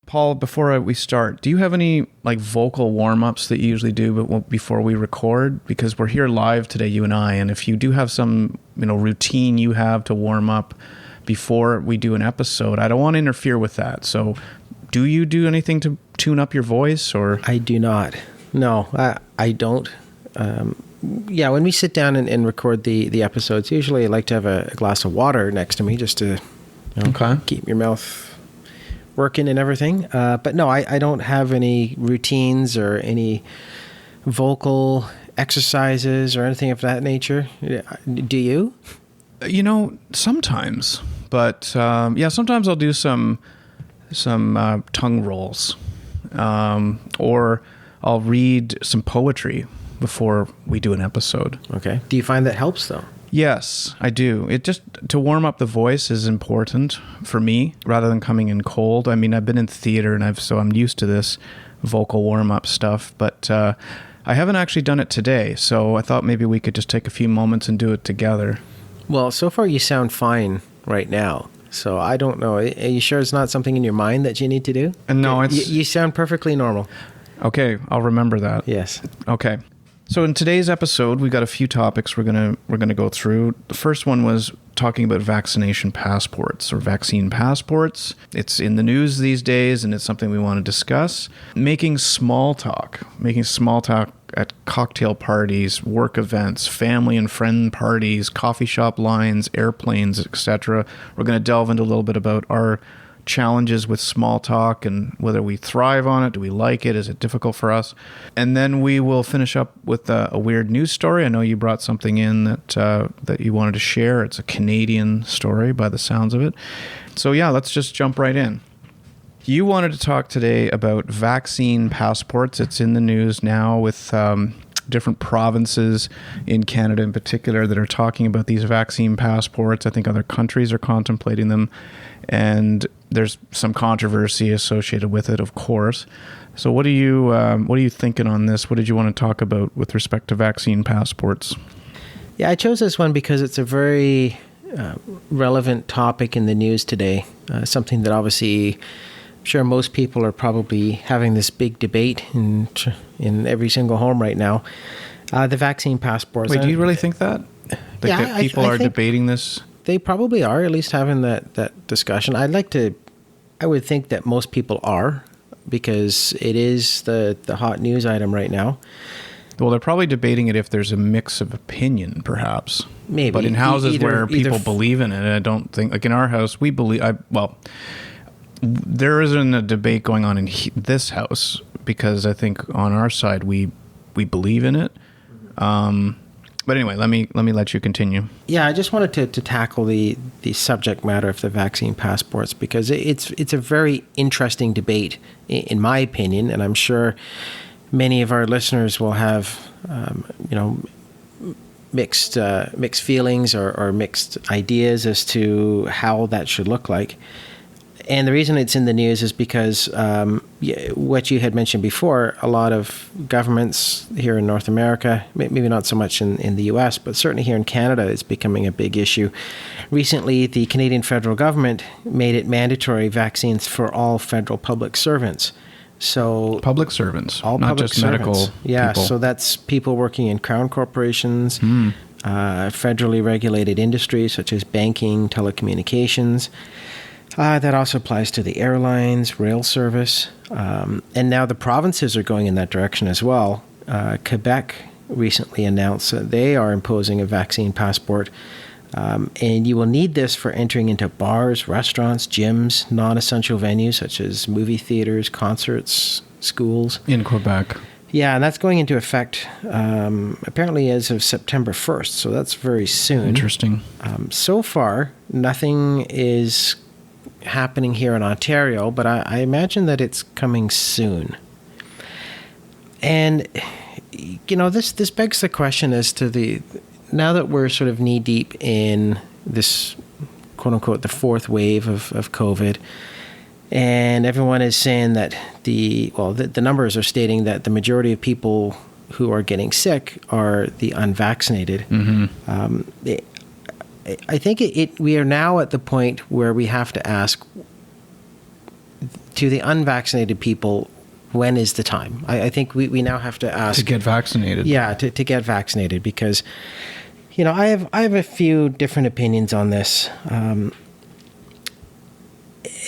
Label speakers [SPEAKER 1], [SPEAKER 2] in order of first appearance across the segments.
[SPEAKER 1] Paul, before we start, do you have any like vocal warm-ups that you usually do before we record? Because we're here live today, you and I, and if you do have some, routine you have to warm up before we do an episode, I don't want to interfere with that. So do you do anything to tune up your voice or?
[SPEAKER 2] I do not. No, I don't. When we sit down and record the episodes, usually I like to have a glass of water next to me just to keep your mouth working and everything. But no, I don't have any routines or any vocal exercises or anything of that nature. Do you?
[SPEAKER 1] Sometimes. But sometimes I'll do some tongue rolls. Or I'll read some poetry before we do an episode.
[SPEAKER 2] Okay. Do you find that helps though?
[SPEAKER 1] Yes, I do. It just, to warm up the voice is important for me rather than coming in cold. I mean, I've been in theater and so I'm used to this vocal warm-up stuff, but I haven't actually done it today. So I thought maybe we could just take a few moments and do it together.
[SPEAKER 2] Well, so far you sound fine right now. So I don't know. Are you sure it's not something in your mind that you need to do?
[SPEAKER 1] No, it's...
[SPEAKER 2] You sound perfectly normal.
[SPEAKER 1] Okay, I'll remember that.
[SPEAKER 2] Yes.
[SPEAKER 1] Okay. So in today's episode, we got a few topics we're gonna go through. The first one was talking about vaccination passports or vaccine passports. It's in the news these days, and it's something we want to discuss. Making small talk at cocktail parties, work events, family and friend parties, coffee shop lines, airplanes, etc. We're going to delve into a little bit about our challenges with small talk and whether we thrive on it. Do we like it? Is it difficult for us? And then we will finish up with a weird news story. I know you brought something in that you wanted to share. It's a Canadian story by the sounds of it. So yeah, let's just jump right in. You wanted to talk today about vaccine passports. It's in the news now with different provinces in Canada in particular that are talking about these vaccine passports. I think other countries are contemplating them, and there's some controversy associated with it, of course. So what are you thinking on this? What did you want to talk about with respect to vaccine passports?
[SPEAKER 2] Yeah, I chose this one because it's a very relevant topic in the news today. Something that obviously, I'm sure most people are probably having this big debate in every single home right now. The vaccine passports.
[SPEAKER 1] Wait, do you really think that? That people are debating this?
[SPEAKER 2] They probably are, at least having that discussion. I would think that most people are, because it is the hot news item right now.
[SPEAKER 1] Well, they're probably debating it if there's a mix of opinion, perhaps.
[SPEAKER 2] Maybe.
[SPEAKER 1] But in houses where people believe in it, I don't think, like in our house, we believe, there isn't a debate going on in this house, because I think on our side, we believe in it. But anyway, let me let you continue. Yeah,
[SPEAKER 2] I just wanted to tackle the subject matter of the vaccine passports, because it's a very interesting debate, in my opinion, and I'm sure many of our listeners will have mixed feelings or mixed ideas as to how that should look like. And the reason it's in the news is because what you had mentioned before, a lot of governments here in North America, maybe not so much in the US, but certainly here in Canada, it's becoming a big issue. Recently, the Canadian federal government made it mandatory vaccines for all federal public servants. So
[SPEAKER 1] public servants,
[SPEAKER 2] all
[SPEAKER 1] not
[SPEAKER 2] public
[SPEAKER 1] just
[SPEAKER 2] servants.
[SPEAKER 1] Medical
[SPEAKER 2] Yeah,
[SPEAKER 1] people.
[SPEAKER 2] So that's people working in crown corporations, federally regulated industries such as banking, telecommunications. That also applies to the airlines, rail service, and now the provinces are going in that direction as well. Quebec recently announced that they are imposing a vaccine passport, and you will need this for entering into bars, restaurants, gyms, non-essential venues such as movie theaters, concerts, schools.
[SPEAKER 1] In Quebec.
[SPEAKER 2] Yeah, and that's going into effect apparently as of September 1st, so that's very soon.
[SPEAKER 1] Interesting.
[SPEAKER 2] So far, nothing is happening here in Ontario, but I imagine that it's coming soon. And this begs the question as to now that we're sort of knee deep in this quote unquote the fourth wave of COVID, and everyone is saying that the numbers are stating that the majority of people who are getting sick are the unvaccinated. Mm-hmm. We are now at the point where we have to ask, to the unvaccinated people, when is the time? I think we now have to ask
[SPEAKER 1] to get vaccinated.
[SPEAKER 2] Yeah, to get vaccinated, because I have a few different opinions on this.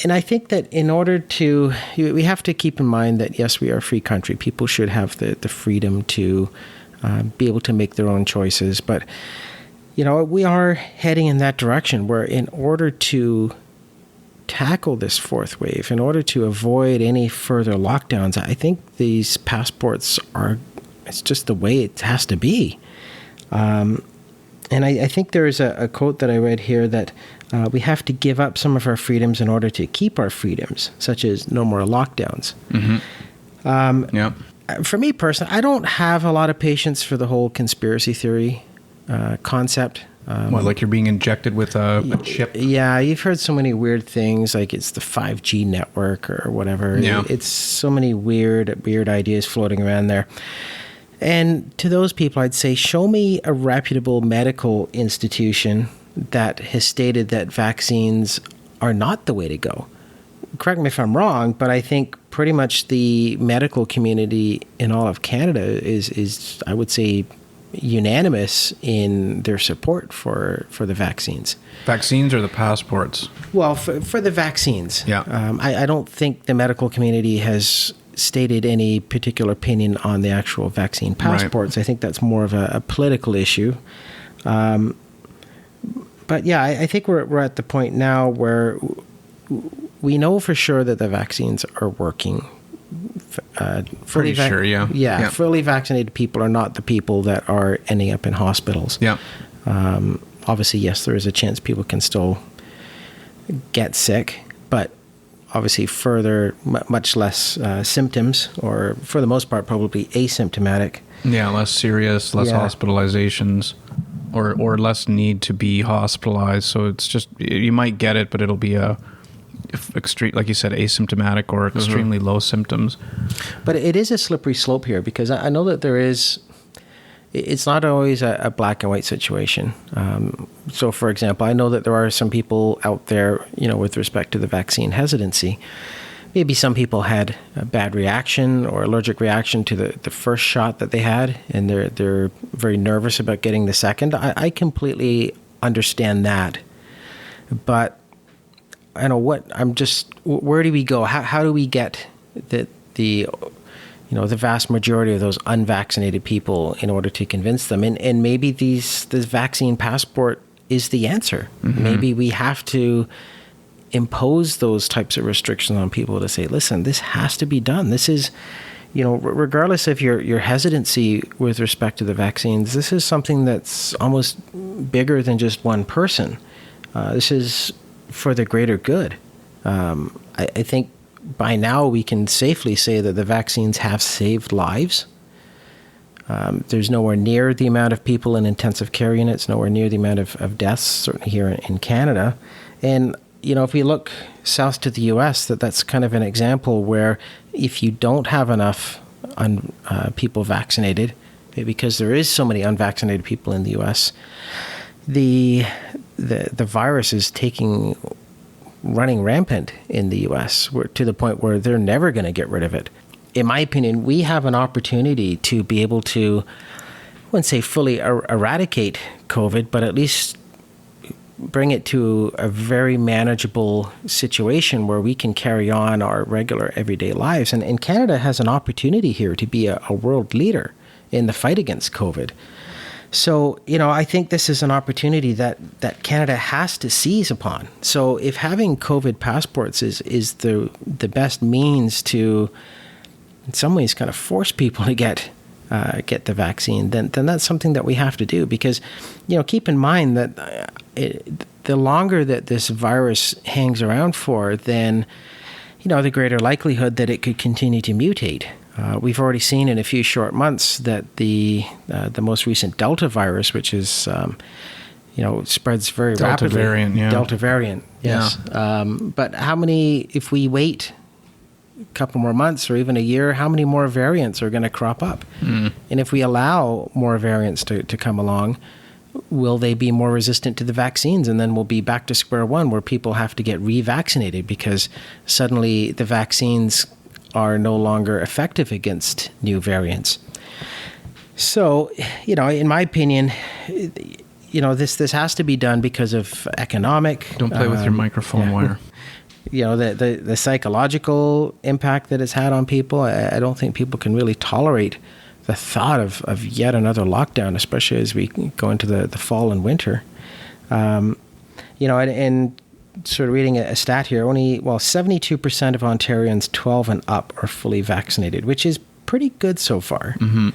[SPEAKER 2] And I think that in order to, we have to keep in mind that, yes, we are a free country. People should have the freedom to be able to make their own choices. But, we are heading in that direction where, in order to tackle this fourth wave, in order to avoid any further lockdowns, I think these passports it's just the way it has to be. And I think there is a quote that I read here that we have to give up some of our freedoms in order to keep our freedoms, such as no more lockdowns. For me personally, I don't have a lot of patience for the whole conspiracy theory concept.
[SPEAKER 1] Like you're being injected with a chip?
[SPEAKER 2] Yeah, you've heard so many weird things, like it's the 5G network or whatever.
[SPEAKER 1] Yeah.
[SPEAKER 2] It's so many weird ideas floating around there. And to those people, I'd say, show me a reputable medical institution that has stated that vaccines are not the way to go. Correct me if I'm wrong, but I think pretty much the medical community in all of Canada is I would say, unanimous in their support for the vaccines.
[SPEAKER 1] Vaccines or the passports?
[SPEAKER 2] Well, for the vaccines.
[SPEAKER 1] Yeah.
[SPEAKER 2] I don't think the medical community has stated any particular opinion on the actual vaccine passports. Right. I think that's more of a political issue. But yeah, I think we're at the point now where we know for sure that the vaccines are working.
[SPEAKER 1] Pretty sure, yeah.
[SPEAKER 2] Yeah, fully vaccinated people are not the people that are ending up in hospitals.
[SPEAKER 1] Yeah.
[SPEAKER 2] Obviously, yes, there is a chance people can still get sick, but obviously much less symptoms, or for the most part, probably asymptomatic.
[SPEAKER 1] Yeah, less serious, less hospitalizations, or less need to be hospitalized. So it's just, you might get it, but it'll be extreme, like you said, asymptomatic or extremely low symptoms. But
[SPEAKER 2] it is a slippery slope here, because I know that it's not always a black and white situation. So, for example, I know that there are some people out there, with respect to the vaccine hesitancy. Maybe some people had a bad reaction or allergic reaction to the first shot that they had, and they're very nervous about getting the second. I completely understand that. But I know where do we go? How do we get the vast majority of those unvaccinated people in order to convince them? And maybe this vaccine passport is the answer. Mm-hmm. Maybe we have to impose those types of restrictions on people to say, listen, this has to be done. This is, regardless of your hesitancy with respect to the vaccines, this is something that's almost bigger than just one person. This is for the greater good. I think by now we can safely say that the vaccines have saved lives. There's nowhere near the amount of people in intensive care units, nowhere near the amount of deaths, certainly here in Canada. And, if we look south to the U.S., that's kind of an example where if you don't have enough people vaccinated, because there is so many unvaccinated people in the U.S., the virus is running rampant in the U.S. To the point where they're never going to get rid of it. In my opinion, we have an opportunity to be able to, I wouldn't say fully eradicate COVID, but at least bring it to a very manageable situation where we can carry on our regular everyday lives. And Canada has an opportunity here to be a world leader in the fight against COVID. So, I think this is an opportunity that Canada has to seize upon. So if having COVID passports is the best means to, in some ways, kind of force people to get the vaccine, then that's something that we have to do. Because, keep in mind that the longer that this virus hangs around for, then, the greater likelihood that it could continue to mutate. We've already seen in a few short months that the most recent Delta virus, which is, spreads very rapidly.
[SPEAKER 1] Delta variant, yeah.
[SPEAKER 2] Delta variant, yes. Yeah. But if we wait a couple more months or even a year, how many more variants are going to crop up? Mm. And if we allow more variants to come along, will they be more resistant to the vaccines? And then we'll be back to square one where people have to get revaccinated because suddenly the vaccines are no longer effective against new variants. So, in my opinion, this has to be done because of economic.
[SPEAKER 1] Don't play with your microphone wire.
[SPEAKER 2] The psychological impact that it's had on people. I don't think people can really tolerate the thought of yet another lockdown, especially as we go into the fall and winter. And sort of reading a stat here, 72% of Ontarians 12 and up are fully vaccinated, which is pretty good so far.
[SPEAKER 1] Mm-hmm.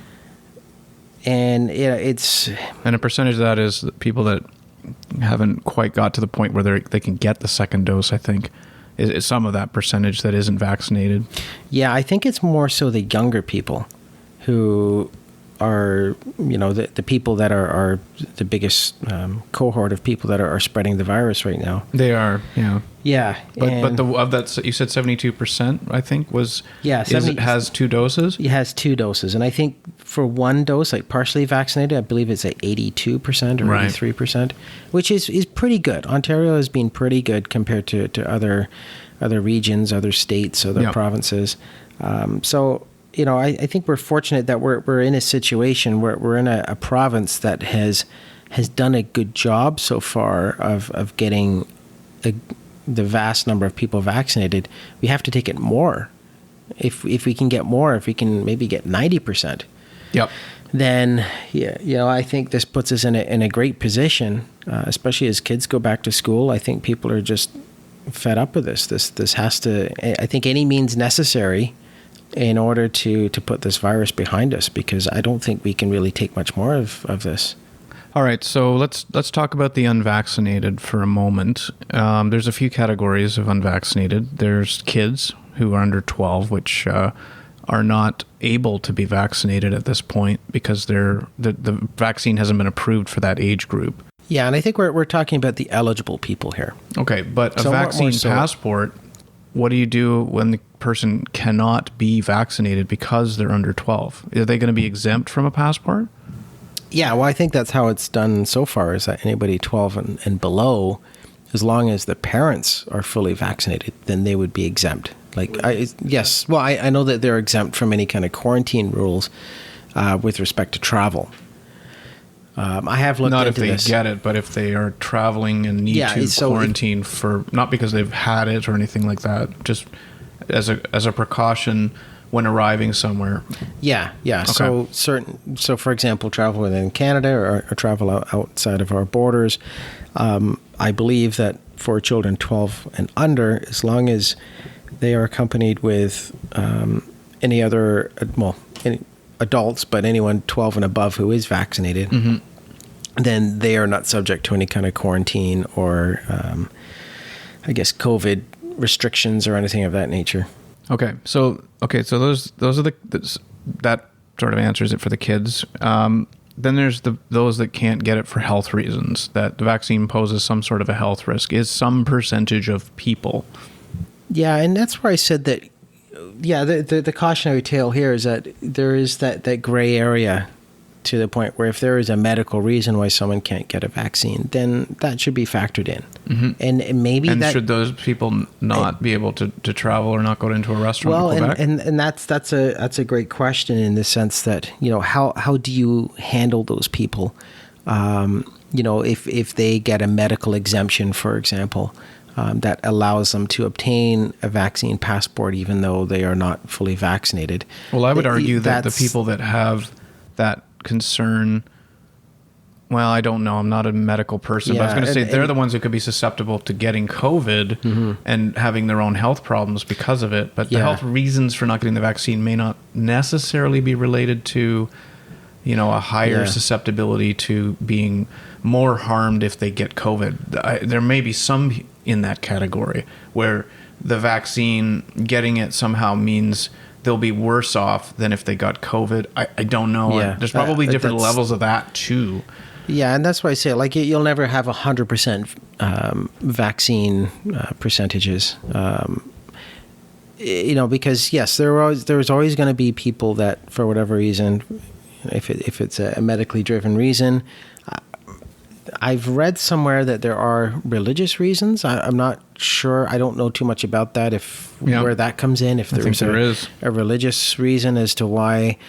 [SPEAKER 2] And it's...
[SPEAKER 1] And a percentage of that is people that haven't quite got to the point where they can get the second dose, I think. Is some of that percentage that isn't vaccinated.
[SPEAKER 2] Yeah, I think it's more so the younger people who are, the people that are the biggest cohort of people that are spreading the virus right now.
[SPEAKER 1] They are, yeah.
[SPEAKER 2] Yeah.
[SPEAKER 1] But of that, you said 72%, I think, has 2 doses?
[SPEAKER 2] It has 2 doses. And I think for one dose, like partially vaccinated, I believe it's at 82% or 83%, which is pretty good. Ontario has been pretty good compared to other regions, other states, other provinces. So, I think we're fortunate that we're in a situation where we're in a province that has done a good job so far of getting the vast number of people vaccinated. We have to take it more. If we can get more, if we can maybe get 90%, then I think this puts us in a great position, especially as kids go back to school. I think people are just fed up with this. This has to. I think any means necessary in order to put this virus behind us, because I don't think we can really take much more of this.
[SPEAKER 1] All right, so let's talk about the unvaccinated for a moment. There's a few categories of unvaccinated. There's kids who are under 12, which are not able to be vaccinated at this point because the vaccine hasn't been approved for that age group.
[SPEAKER 2] Yeah, and I think we're talking about the eligible people here.
[SPEAKER 1] Okay, but a vaccine passport, what do you do when the person cannot be vaccinated because they're under 12? Are they going to be exempt from a passport?
[SPEAKER 2] Yeah, well, I think that's how it's done so far, is that anybody 12 and below, as long as the parents are fully vaccinated, then they would be exempt. I know that they're exempt from any kind of quarantine rules with respect to travel. I have looked into this.
[SPEAKER 1] Not if they get it, but if they are traveling and need to quarantine for, not because they've had it or anything like that, just as a precaution when arriving somewhere.
[SPEAKER 2] Yeah. Okay. So for example, travel within Canada or travel outside of our borders, I believe that for children 12 and under, as long as they are accompanied with any other, any adults, but anyone 12 and above who is vaccinated, then they are not subject to any kind of quarantine or, I guess, COVID restrictions or anything of that nature.
[SPEAKER 1] Okay, so those are that sort of answers it for the kids. Then there's those that can't get it for health reasons, that the vaccine poses some sort of a health risk, is some percentage of people.
[SPEAKER 2] Yeah, and that's where I said that, the cautionary tale here is that there is that gray area to the point where if there is a medical reason why someone can't get a vaccine, then that should be factored in. And maybe
[SPEAKER 1] should those people not be able to travel or not go into a restaurant in Quebec?
[SPEAKER 2] and that's a great question in the sense that, how do you handle those people? If they get a medical exemption, for example, that allows them to obtain a vaccine passport even though they are not fully vaccinated.
[SPEAKER 1] Well, I would argue that the people that have that concern, well, I don't know, I'm not a medical person, but I was going to say they're the ones who could be susceptible to getting COVID and having their own health problems because of it. But the health reasons for not getting the vaccine may not necessarily be related to, a higher susceptibility to being more harmed if they get COVID. There may be some in that category where the vaccine, getting it somehow means they'll be worse off than if they got COVID. I don't know. Yeah, there's probably different levels of that too.
[SPEAKER 2] Yeah, and that's why I say, you'll never have 100% vaccine percentages. Because yes, there's always going to be people that, for whatever reason, if it's a medically driven reason, I've read somewhere that there are religious reasons. I'm not sure. I don't know too much about that. Where that comes in. If there is a religious reason as to why,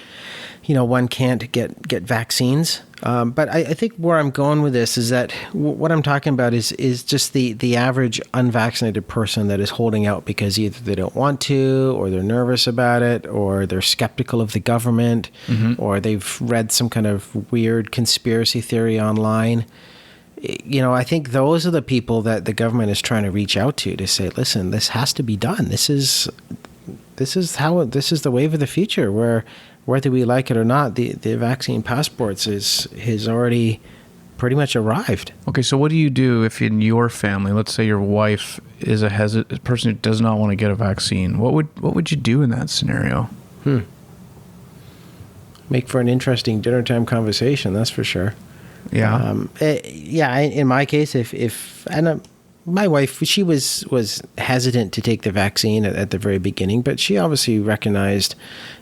[SPEAKER 2] one can't get vaccines. But I think where I'm going with this is that what I'm talking about is just the average unvaccinated person that is holding out because either they don't want to, or they're nervous about it, or they're skeptical of the government, or they've read some kind of weird conspiracy theory online. I think those are the people that the government is trying to reach out to say, listen, this has to be done. This is the wave of the future, where whether we like it or not, the vaccine passports has already pretty much arrived.
[SPEAKER 1] Okay, so what do you do if in your family, let's say your wife is a person who does not want to get a vaccine? What would you do in that scenario?
[SPEAKER 2] Make for an interesting dinner time conversation, that's for sure.
[SPEAKER 1] Yeah.
[SPEAKER 2] In my case, my wife, she was hesitant to take the vaccine at the very beginning, but she obviously recognized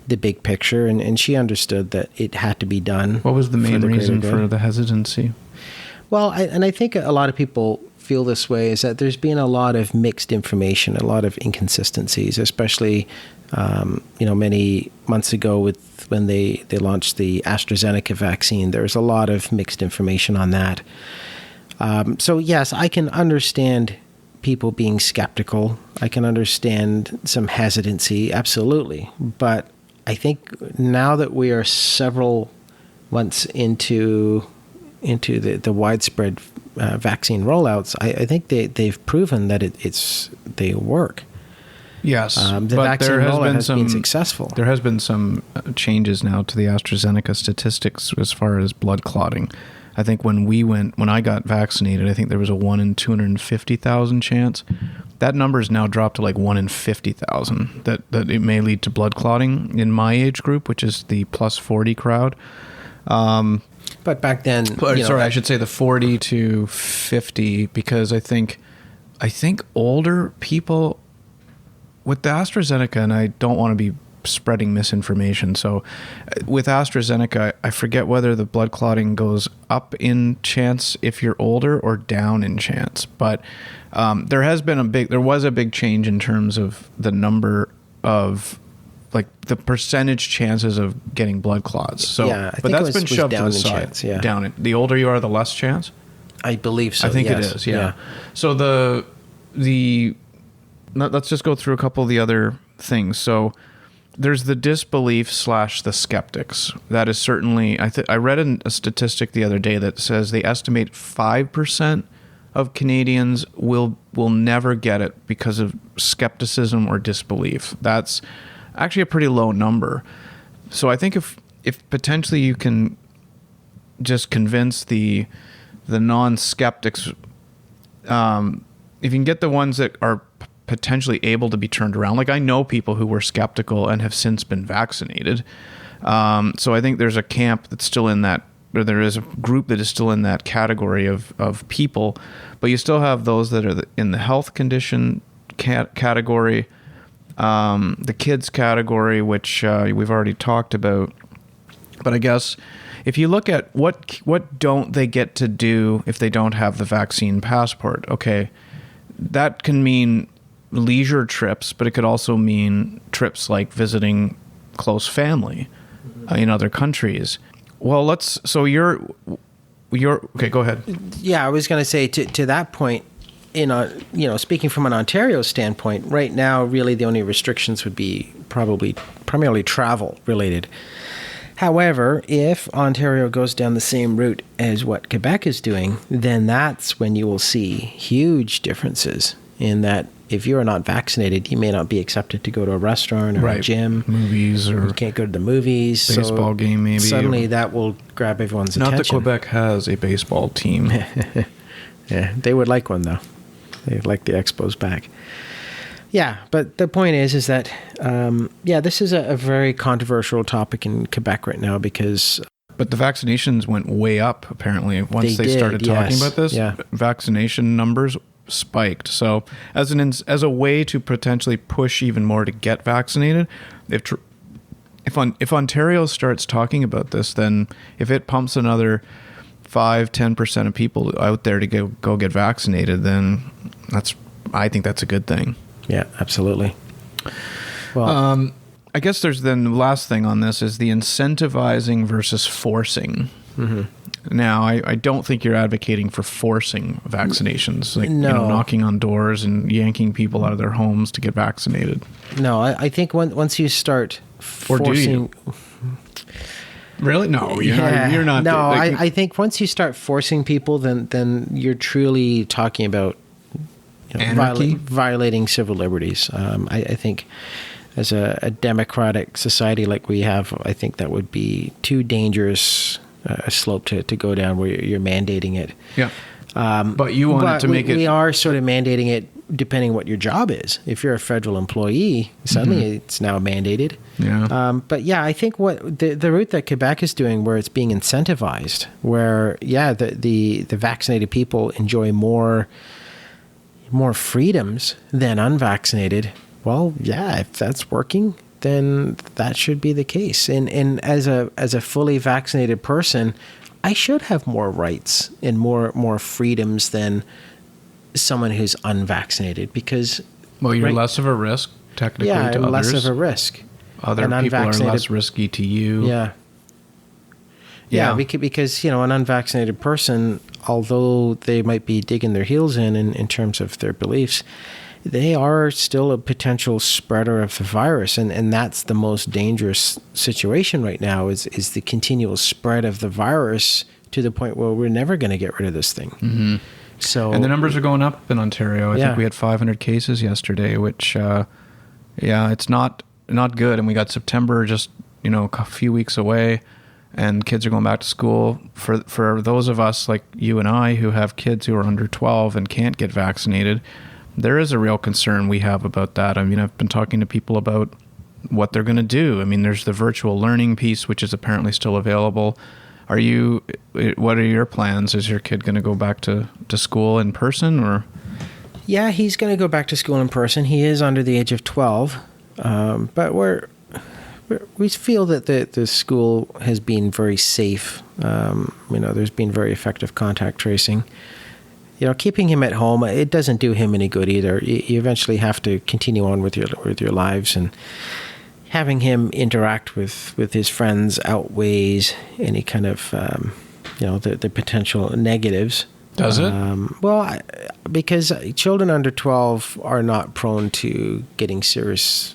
[SPEAKER 2] the big picture, and she understood that it had to be done.
[SPEAKER 1] What was the main reason for the hesitancy?
[SPEAKER 2] Well, I think a lot of people feel this way, is that there's been a lot of mixed information, a lot of inconsistencies, especially many months ago when they launched the AstraZeneca vaccine. There's a lot of mixed information on that. So yes, I can understand people being skeptical. I can understand some hesitancy, absolutely. But I think now that we are several months into the widespread vaccine rollouts, I think they've proven that they work.
[SPEAKER 1] Yes,
[SPEAKER 2] the vaccine rollout has been successful.
[SPEAKER 1] There has been some changes now to the AstraZeneca statistics as far as blood clotting. I think when I got vaccinated, I think there was a 1 in 250,000 chance. That number is now dropped to like 1 in 50,000 that it may lead to blood clotting in my age group, which is the plus 40 crowd.
[SPEAKER 2] But back then,
[SPEAKER 1] I should say the 40 to 50, because I think older people with the AstraZeneca, and I don't want to be spreading misinformation. So with AstraZeneca, I forget whether the blood clotting goes up in chance if you're older or down in chance. But there was a big change in terms of the number of, like, the percentage chances of getting blood clots. So,
[SPEAKER 2] yeah,
[SPEAKER 1] but that's been shoved to the side.
[SPEAKER 2] Chance, yeah.
[SPEAKER 1] Down. The older you are, the less chance.
[SPEAKER 2] I believe so.
[SPEAKER 1] I think
[SPEAKER 2] yes.
[SPEAKER 1] it is. Yeah. So let's just go through a couple of the other things. So there's the disbelief / the skeptics. That is certainly, I read a statistic the other day that says they estimate 5% of Canadians will never get it because of skepticism or disbelief. That's actually a pretty low number. So I think if potentially you can just convince the non-skeptics, if you can get the ones that are potentially able to be turned around. Like, I know people who were skeptical and have since been vaccinated. So I think there's a camp that's still in that, or there is a group that is still in that category of people, but you still have those that are in the health condition category, the kids category, which we've already talked about. But I guess if you look at what don't they get to do if they don't have the vaccine passport, okay, that can mean leisure trips, but it could also mean trips like visiting close family in other countries. Well, so you're okay, go ahead.
[SPEAKER 2] Yeah, I was going to say to that point, speaking from an Ontario standpoint, right now, really the only restrictions would be primarily travel related. However, if Ontario goes down the same route as what Quebec is doing, then that's when you will see huge differences in that if you're not vaccinated, you may not be accepted to go to a restaurant or a gym.
[SPEAKER 1] Movies, or
[SPEAKER 2] you can't go to the movies.
[SPEAKER 1] Baseball game, maybe.
[SPEAKER 2] Suddenly that will grab everyone's attention.
[SPEAKER 1] Not that Quebec has a baseball team.
[SPEAKER 2] Yeah, they would like one, though. They'd like the Expos back. Yeah, but the point is that, this is a very controversial topic in Quebec right now because...
[SPEAKER 1] But the vaccinations went way up, apparently, once they started talking about this.
[SPEAKER 2] Yeah.
[SPEAKER 1] Vaccination numbers spiked. So as a way to potentially push even more to get vaccinated, if Ontario starts talking about this, then if it pumps another 5-10% of people out there to go get vaccinated, then I think that's a good thing.
[SPEAKER 2] Yeah, absolutely. Well,
[SPEAKER 1] I guess there's then the last thing on this is the incentivizing versus forcing. Mm-hmm. Now, I don't think you're advocating for forcing vaccinations, like knocking on doors and yanking people out of their homes to get vaccinated.
[SPEAKER 2] No, I think once you start forcing...
[SPEAKER 1] Or do you? Really? No, you're not.
[SPEAKER 2] No, I think once you start forcing people, then you're truly talking about violating civil liberties. I think as a democratic society like we have, I think that would be too dangerous a slope to go down where you're mandating it.
[SPEAKER 1] Yeah. But you wanted to make it...
[SPEAKER 2] We are sort of mandating it depending what your job is. If you're a federal employee, suddenly it's now mandated.
[SPEAKER 1] Yeah.
[SPEAKER 2] But yeah, I think what the route that Quebec is doing, where it's being incentivized, where, the vaccinated people enjoy more freedoms than unvaccinated. Well, yeah, if that's working, then that should be the case. And as a fully vaccinated person, I should have more rights and more freedoms than someone who's unvaccinated, because
[SPEAKER 1] you're less of a risk technically to others.
[SPEAKER 2] less of a risk.
[SPEAKER 1] Other people are less risky to you.
[SPEAKER 2] Yeah, because an unvaccinated person, although they might be digging their heels in terms of their beliefs, they are still a potential spreader of the virus, and that's the most dangerous situation right now is the continual spread of the virus to the point where we're never going to get rid of this thing.
[SPEAKER 1] Mm-hmm. And the numbers are going up in Ontario. I think we had 500 cases yesterday, which it's not good. And we got September just a few weeks away, and kids are going back to school. For those of us like you and I who have kids who are under 12 and can't get vaccinated, there is a real concern we have about that. I mean, I've been talking to people about what they're going to do. I mean, there's the virtual learning piece, which is apparently still available. What are your plans? Is your kid going to go back to school in person, or?
[SPEAKER 2] Yeah, he's going to go back to school in person. He is under the age of 12. But we feel that the school has been very safe. There's been very effective contact tracing. Keeping him at home, it doesn't do him any good either. You eventually have to continue on with your lives, and having him interact with his friends outweighs any kind of the potential negatives.
[SPEAKER 1] Does it?
[SPEAKER 2] Well, because children under 12 are not prone to getting serious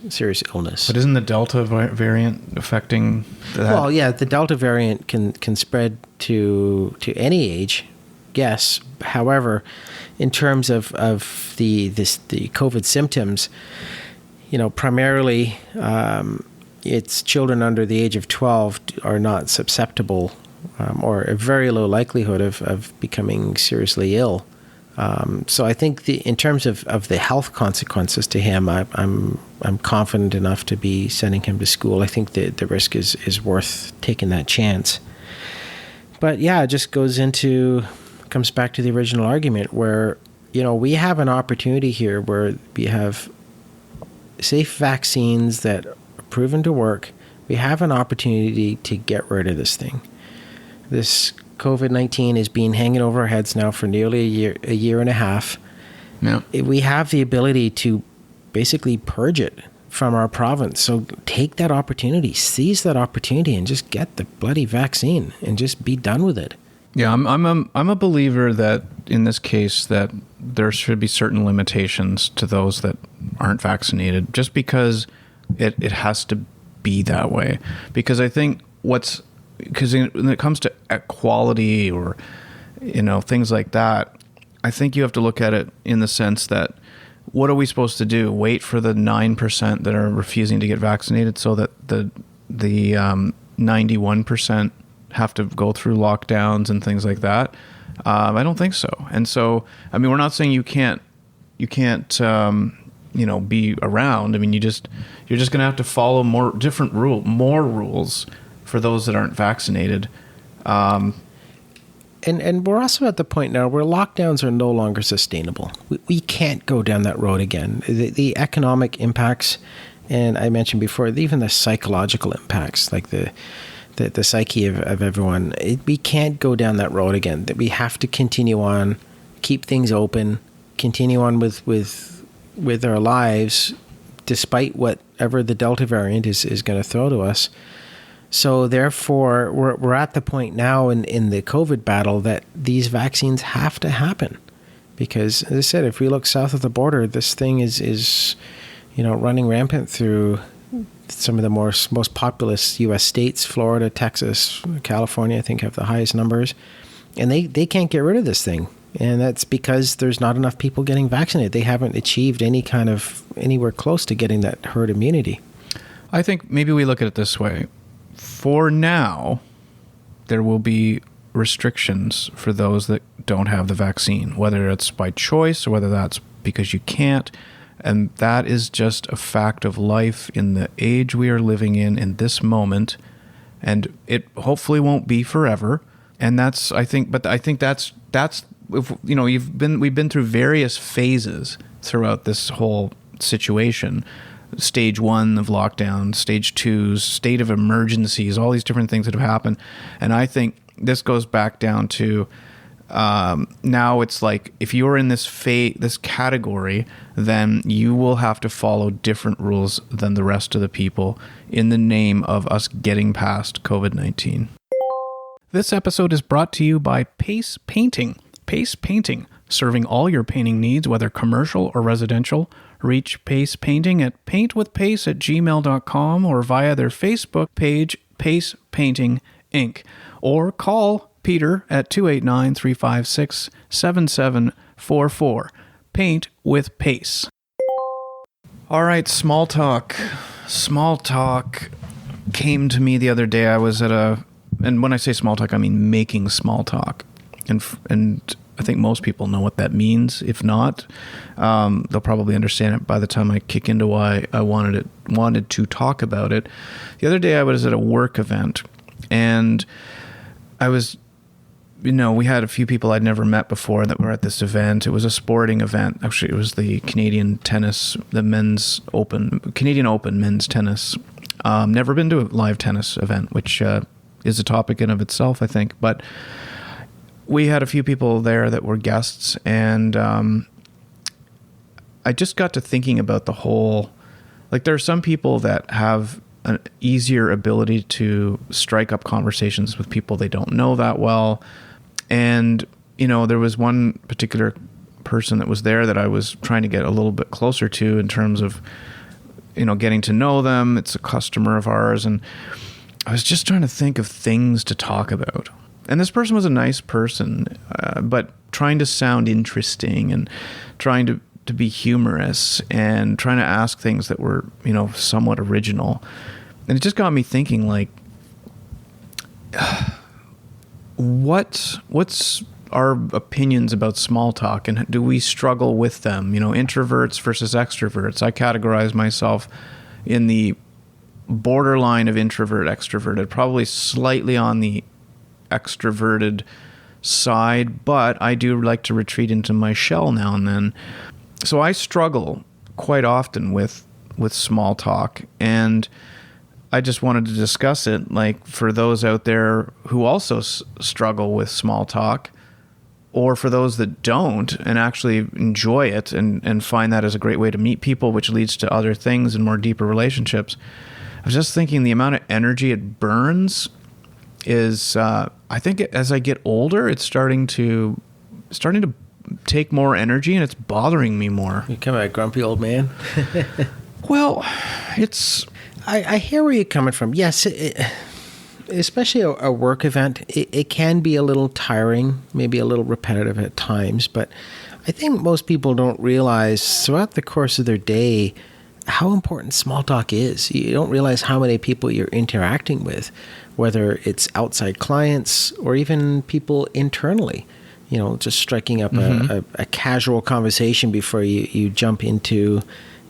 [SPEAKER 2] illness.
[SPEAKER 1] But isn't the Delta variant affecting that?
[SPEAKER 2] Well, yeah, the Delta variant can spread to any age. Yes. However, in terms of the COVID symptoms, primarily it's children under the age of 12 are not susceptible or a very low likelihood of becoming seriously ill. So I think in terms of the health consequences to him, I'm confident enough to be sending him to school. I think the risk is worth taking that chance. But yeah, it just comes back to the original argument where, we have an opportunity here where we have safe vaccines that are proven to work. We have an opportunity to get rid of this thing. This COVID-19 has been hanging over our heads now for nearly a year and a half.
[SPEAKER 1] Yeah.
[SPEAKER 2] We have the ability to basically purge it from our province. So take that opportunity, seize that opportunity, and just get the bloody vaccine and just be done with it.
[SPEAKER 1] Yeah, I'm a believer that in this case that there should be certain limitations to those that aren't vaccinated, just because it has to be that way. Because I think because when it comes to equality or things like that, I think you have to look at it in the sense that what are we supposed to do? Wait for the 9% that are refusing to get vaccinated so that the 91% have to go through lockdowns and things like that? I don't think so. And so, I mean, we're not saying you can't be around. I mean, you're just going to have to follow more rules for those that aren't vaccinated.
[SPEAKER 2] And we're also at the point now where lockdowns are no longer sustainable. We can't go down that road again. The economic impacts, and I mentioned before, even the psychological impacts, like the the psyche of everyone. We can't go down that road again. That we have to continue on, keep things open, continue on with our lives, despite whatever the Delta variant is going to throw to us. So therefore, we're at the point now in the COVID battle that these vaccines have to happen. Because, as I said, if we look south of the border, this thing is running rampant through some of the most populous U.S. states. Florida, Texas, California, I think, have the highest numbers. And they can't get rid of this thing. And that's because there's not enough people getting vaccinated. They haven't achieved anywhere close to getting that herd immunity.
[SPEAKER 1] I think maybe we look at it this way. For now, there will be restrictions for those that don't have the vaccine, whether it's by choice or whether that's because you can't. And that is just a fact of life in the age we are living in this moment. And it hopefully won't be forever. And that's, I think that's if, we've been through various phases throughout this whole situation. Stage 1 of lockdown, stage 2's state of emergencies, all these different things that have happened. And I think this goes back down to now it's like if you're in this category, then you will have to follow different rules than the rest of the people in the name of us getting past COVID-19. This episode is brought to you by Pace Painting. Pace Painting, serving all your painting needs, whether commercial or residential. Reach Pace Painting at paintwithpace@gmail.com or via their Facebook page, Pace Painting Inc. Or call Peter at 289-356-7744. Paint with Pace. All right, small talk. Small talk came to me the other day. I was at and when I say small talk, I mean making small talk. And I think most people know what that means. If not, they'll probably understand it by the time I kick into why I wanted to talk about it. The other day I was at a work event, and I was, we had a few people I'd never met before that were at this event. It was a sporting event. Actually, it was the Canadian Canadian Open men's tennis. Never been to a live tennis event, which is a topic in of itself, I think. But we had a few people there that were guests, and I just got to thinking about the whole, like, there are some people that have an easier ability to strike up conversations with people they don't know that well. And, there was one particular person that was there that I was trying to get a little bit closer to in terms of, getting to know them. It's a customer of ours. And I was just trying to think of things to talk about. And this person was a nice person, but trying to sound interesting and trying to be humorous and trying to ask things that were, somewhat original. And it just got me thinking, like, what's our opinions about small talk, and do we struggle with them? Introverts versus extroverts. I categorize myself in the borderline of introvert, extroverted, probably slightly on the extroverted side, but I do like to retreat into my shell now and then. So I struggle quite often with small talk, and I just wanted to discuss it, like, for those out there who also struggle with small talk, or for those that don't and actually enjoy it and find that as a great way to meet people, which leads to other things and more deeper relationships. I was just thinking the amount of energy it burns is, I think as I get older, it's starting to take more energy, and it's bothering me more.
[SPEAKER 2] You become a grumpy old man?
[SPEAKER 1] Well,
[SPEAKER 2] I hear where you're coming from. Yes, especially a work event, it can be a little tiring, maybe a little repetitive at times, but I think most people don't realize throughout the course of their day how important small talk is. You don't realize how many people you're interacting with, whether it's outside clients or even people internally. Just striking up a casual conversation before you jump into,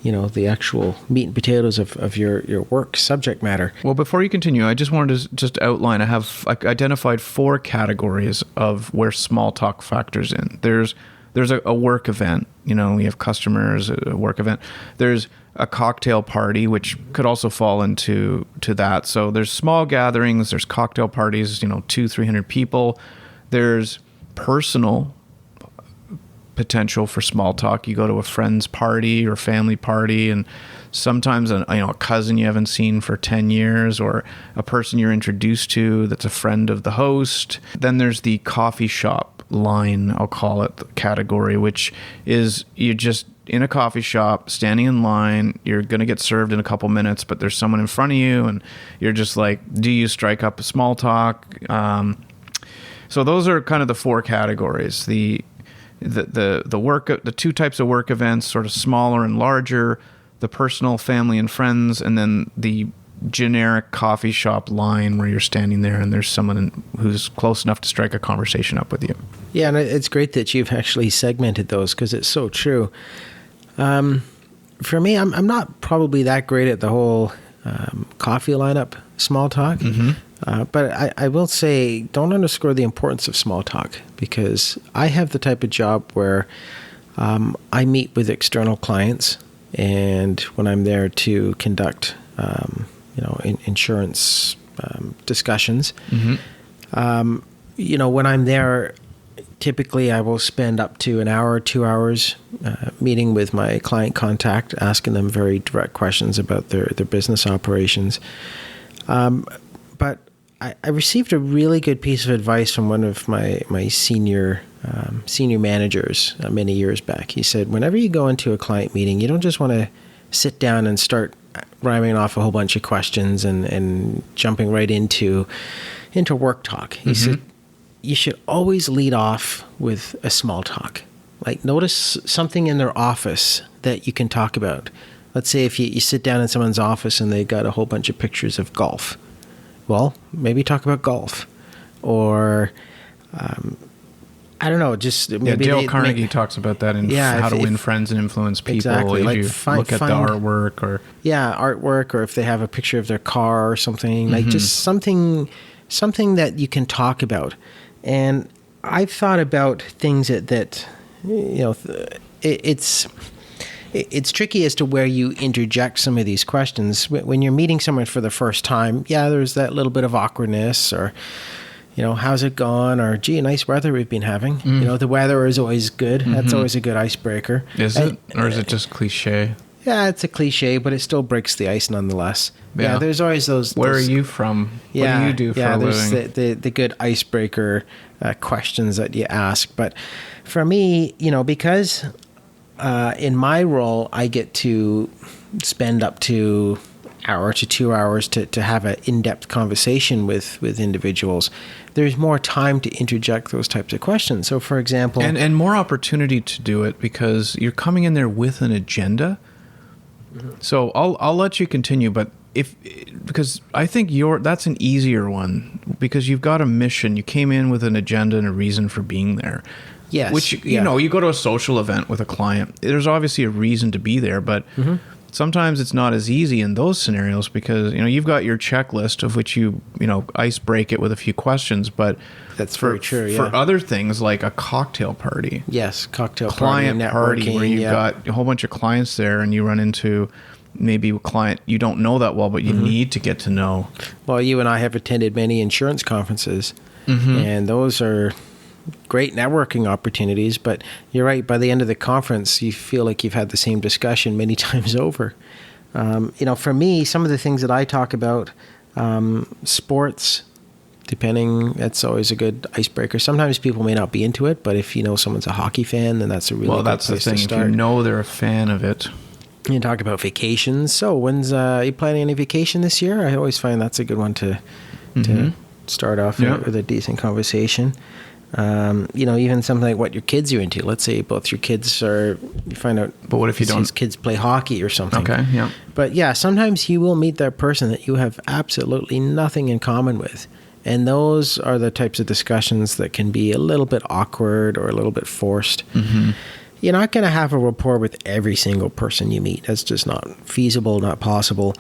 [SPEAKER 2] the actual meat and potatoes of your work subject matter.
[SPEAKER 1] Well, before you continue, I just wanted to just outline, I identified 4 categories of where small talk factors in. There's a work event, we have customers, a work event. There's a cocktail party, which could also fall into that. So there's small gatherings, there's cocktail parties, 200-300 people. There's personal potential for small talk. You go to a friend's party or family party, and sometimes a cousin you haven't seen for 10 years, or a person you're introduced to that's a friend of the host. Then there's the coffee shop line, I'll call it, the category, which is you're just in a coffee shop, standing in line. You're going to get served in a couple minutes, but there's someone in front of you, and you're just like, do you strike up a small talk? So those are kind of the four categories. The two types of work events, sort of smaller and larger, the personal, family and friends, and then the generic coffee shop line where you're standing there and there's someone who's close enough to strike a conversation up with you.
[SPEAKER 2] Yeah, and it's great that you've actually segmented those, because it's so true. For me, I'm not probably that great at the whole coffee lineup small talk. But I will say, don't underscore the importance of small talk, because I have the type of job where I meet with external clients, and when I'm there to conduct, insurance discussions, when I'm there, typically I will spend up to an hour, 2 hours meeting with my client contact, asking them very direct questions about their business operations. But I received a really good piece of advice from one of my senior managers many years back. He said, whenever you go into a client meeting, you don't just want to sit down and start rhyming off a whole bunch of questions and jumping right into work talk. He said, you should always lead off with a small talk. Like, notice something in their office that you can talk about. Let's say if you sit down in someone's office and they got a whole bunch of pictures of golf. Well, maybe talk about golf. Or, I don't know, just maybe...
[SPEAKER 1] Dale Carnegie talks about that in How to Win Friends and Influence People.
[SPEAKER 2] Exactly.
[SPEAKER 1] Like, look at the artwork or...
[SPEAKER 2] Yeah, artwork, or if they have a picture of their car or something. Like, just something that you can talk about. And I've thought about things that it's tricky as to where you interject some of these questions. When you're meeting someone for the first time, there's that little bit of awkwardness, or, how's it gone? Or, gee, nice weather we've been having. The weather is always good. That's always a good icebreaker.
[SPEAKER 1] Is it? Or is it just cliche?
[SPEAKER 2] Yeah, it's a cliche, but it still breaks the ice nonetheless. Yeah, there's always those...
[SPEAKER 1] Where are you from? What do you do for a living?
[SPEAKER 2] Yeah, there's the good icebreaker questions that you ask. But for me, because in my role, I get to spend up to hour to 2 hours to have an in-depth conversation with individuals, there's more time to interject those types of questions. So, for example...
[SPEAKER 1] And more opportunity to do it, because you're coming in there with an agenda. So I'll let you continue, but because I think that's an easier one, because you've got a mission. You came in with an agenda and a reason for being there.
[SPEAKER 2] Yes.
[SPEAKER 1] Which, you go to a social event with a client. There's obviously a reason to be there, but sometimes it's not as easy in those scenarios, because, you've got your checklist of which you ice break it with a few questions, but
[SPEAKER 2] that's very true.
[SPEAKER 1] For other things like a cocktail party.
[SPEAKER 2] Yes, cocktail
[SPEAKER 1] client
[SPEAKER 2] party
[SPEAKER 1] where you've got a whole bunch of clients there, and you run into maybe a client you don't know that well, but you need to get to know.
[SPEAKER 2] Well, you and I have attended many insurance conferences, and those are great networking opportunities, but you're right, by the end of the conference, you feel like you've had the same discussion many times over. For me, some of the things that I talk about, sports, that's always a good icebreaker. Sometimes people may not be into it, but if someone's a hockey fan, then that's a really good place to start.
[SPEAKER 1] Well, that's the thing. If they're a fan of it.
[SPEAKER 2] You talk about vacations. So, when's you planning any vacation this year? I always find that's a good one to start off with a decent conversation. Even something like what your kids are into. Let's say both your kids you find out.
[SPEAKER 1] But what if you don't?
[SPEAKER 2] His kids play hockey or something.
[SPEAKER 1] Okay, yeah.
[SPEAKER 2] But sometimes you will meet that person that you have absolutely nothing in common with. And those are the types of discussions that can be a little bit awkward or a little bit forced. You're not going to have a rapport with every single person you meet. That's just not feasible, not possible.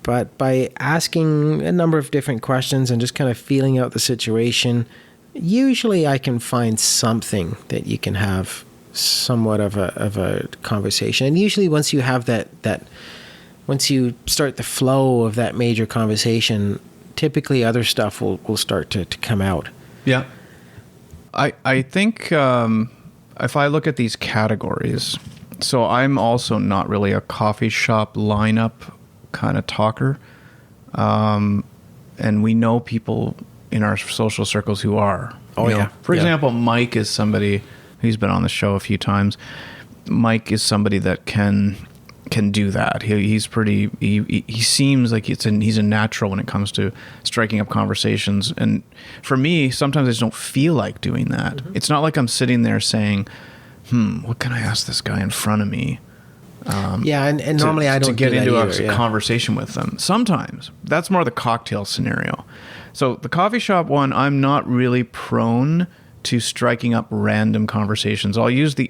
[SPEAKER 2] But by asking a number of different questions and just kind of feeling out the situation, usually I can find something that you can have somewhat of a conversation. And usually once you have once you start the flow of that major conversation, typically other stuff will start to come out.
[SPEAKER 1] Yeah. I think if I look at these categories, so I'm also not really a coffee shop lineup kind of talker. And we know people in our social circles who are.
[SPEAKER 2] Oh,
[SPEAKER 1] you know,
[SPEAKER 2] yeah.
[SPEAKER 1] For
[SPEAKER 2] Yeah.
[SPEAKER 1] example, Mike is somebody who's been on the show a few times. Mike is somebody that can do that. He's pretty. He seems like he's a natural when it comes to striking up conversations. And for me, sometimes I just don't feel like doing that. Mm-hmm. It's not like I'm sitting there saying, "What can I ask this guy in front of me?"
[SPEAKER 2] And normally I don't
[SPEAKER 1] to get
[SPEAKER 2] do that
[SPEAKER 1] into
[SPEAKER 2] either,
[SPEAKER 1] a conversation with them. Sometimes that's more the cocktail scenario. So the coffee shop one, I'm not really prone to striking up random conversations. I'll use the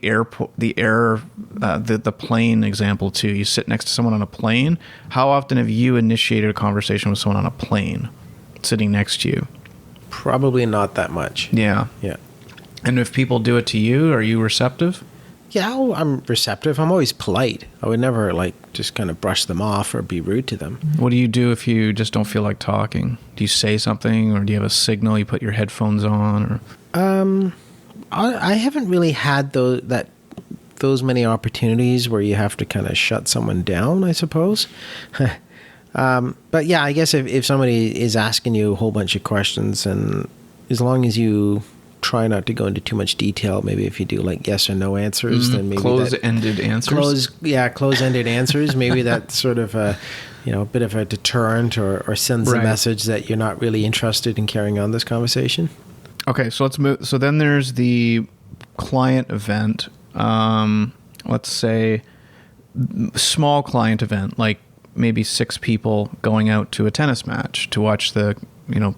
[SPEAKER 1] plane example too. You sit next to someone on a plane. How often have you initiated a conversation with someone on a plane sitting next to you?
[SPEAKER 2] Probably not that much.
[SPEAKER 1] Yeah.
[SPEAKER 2] Yeah.
[SPEAKER 1] And if people do it to you, are you receptive?
[SPEAKER 2] Yeah, I'm receptive. I'm always polite. I would never just kind of brush them off or be rude to them.
[SPEAKER 1] What do you do if you just don't feel like talking? Do you say something, or do you have a signal? You put your headphones on, or?
[SPEAKER 2] I haven't really had those many opportunities where you have to kind of shut someone down, I suppose. But yeah, I guess if somebody is asking you a whole bunch of questions, and as long as you try not to go into too much detail, maybe if you do like yes or no answers, then maybe
[SPEAKER 1] close-ended answers.
[SPEAKER 2] Close-ended answers. Maybe that's sort of a bit of a deterrent, or sends a message that you're not really interested in carrying on this conversation.
[SPEAKER 1] Okay, so let's move. So then there's the client event. Let's say small client event, like maybe 6 people going out to a tennis match to watch the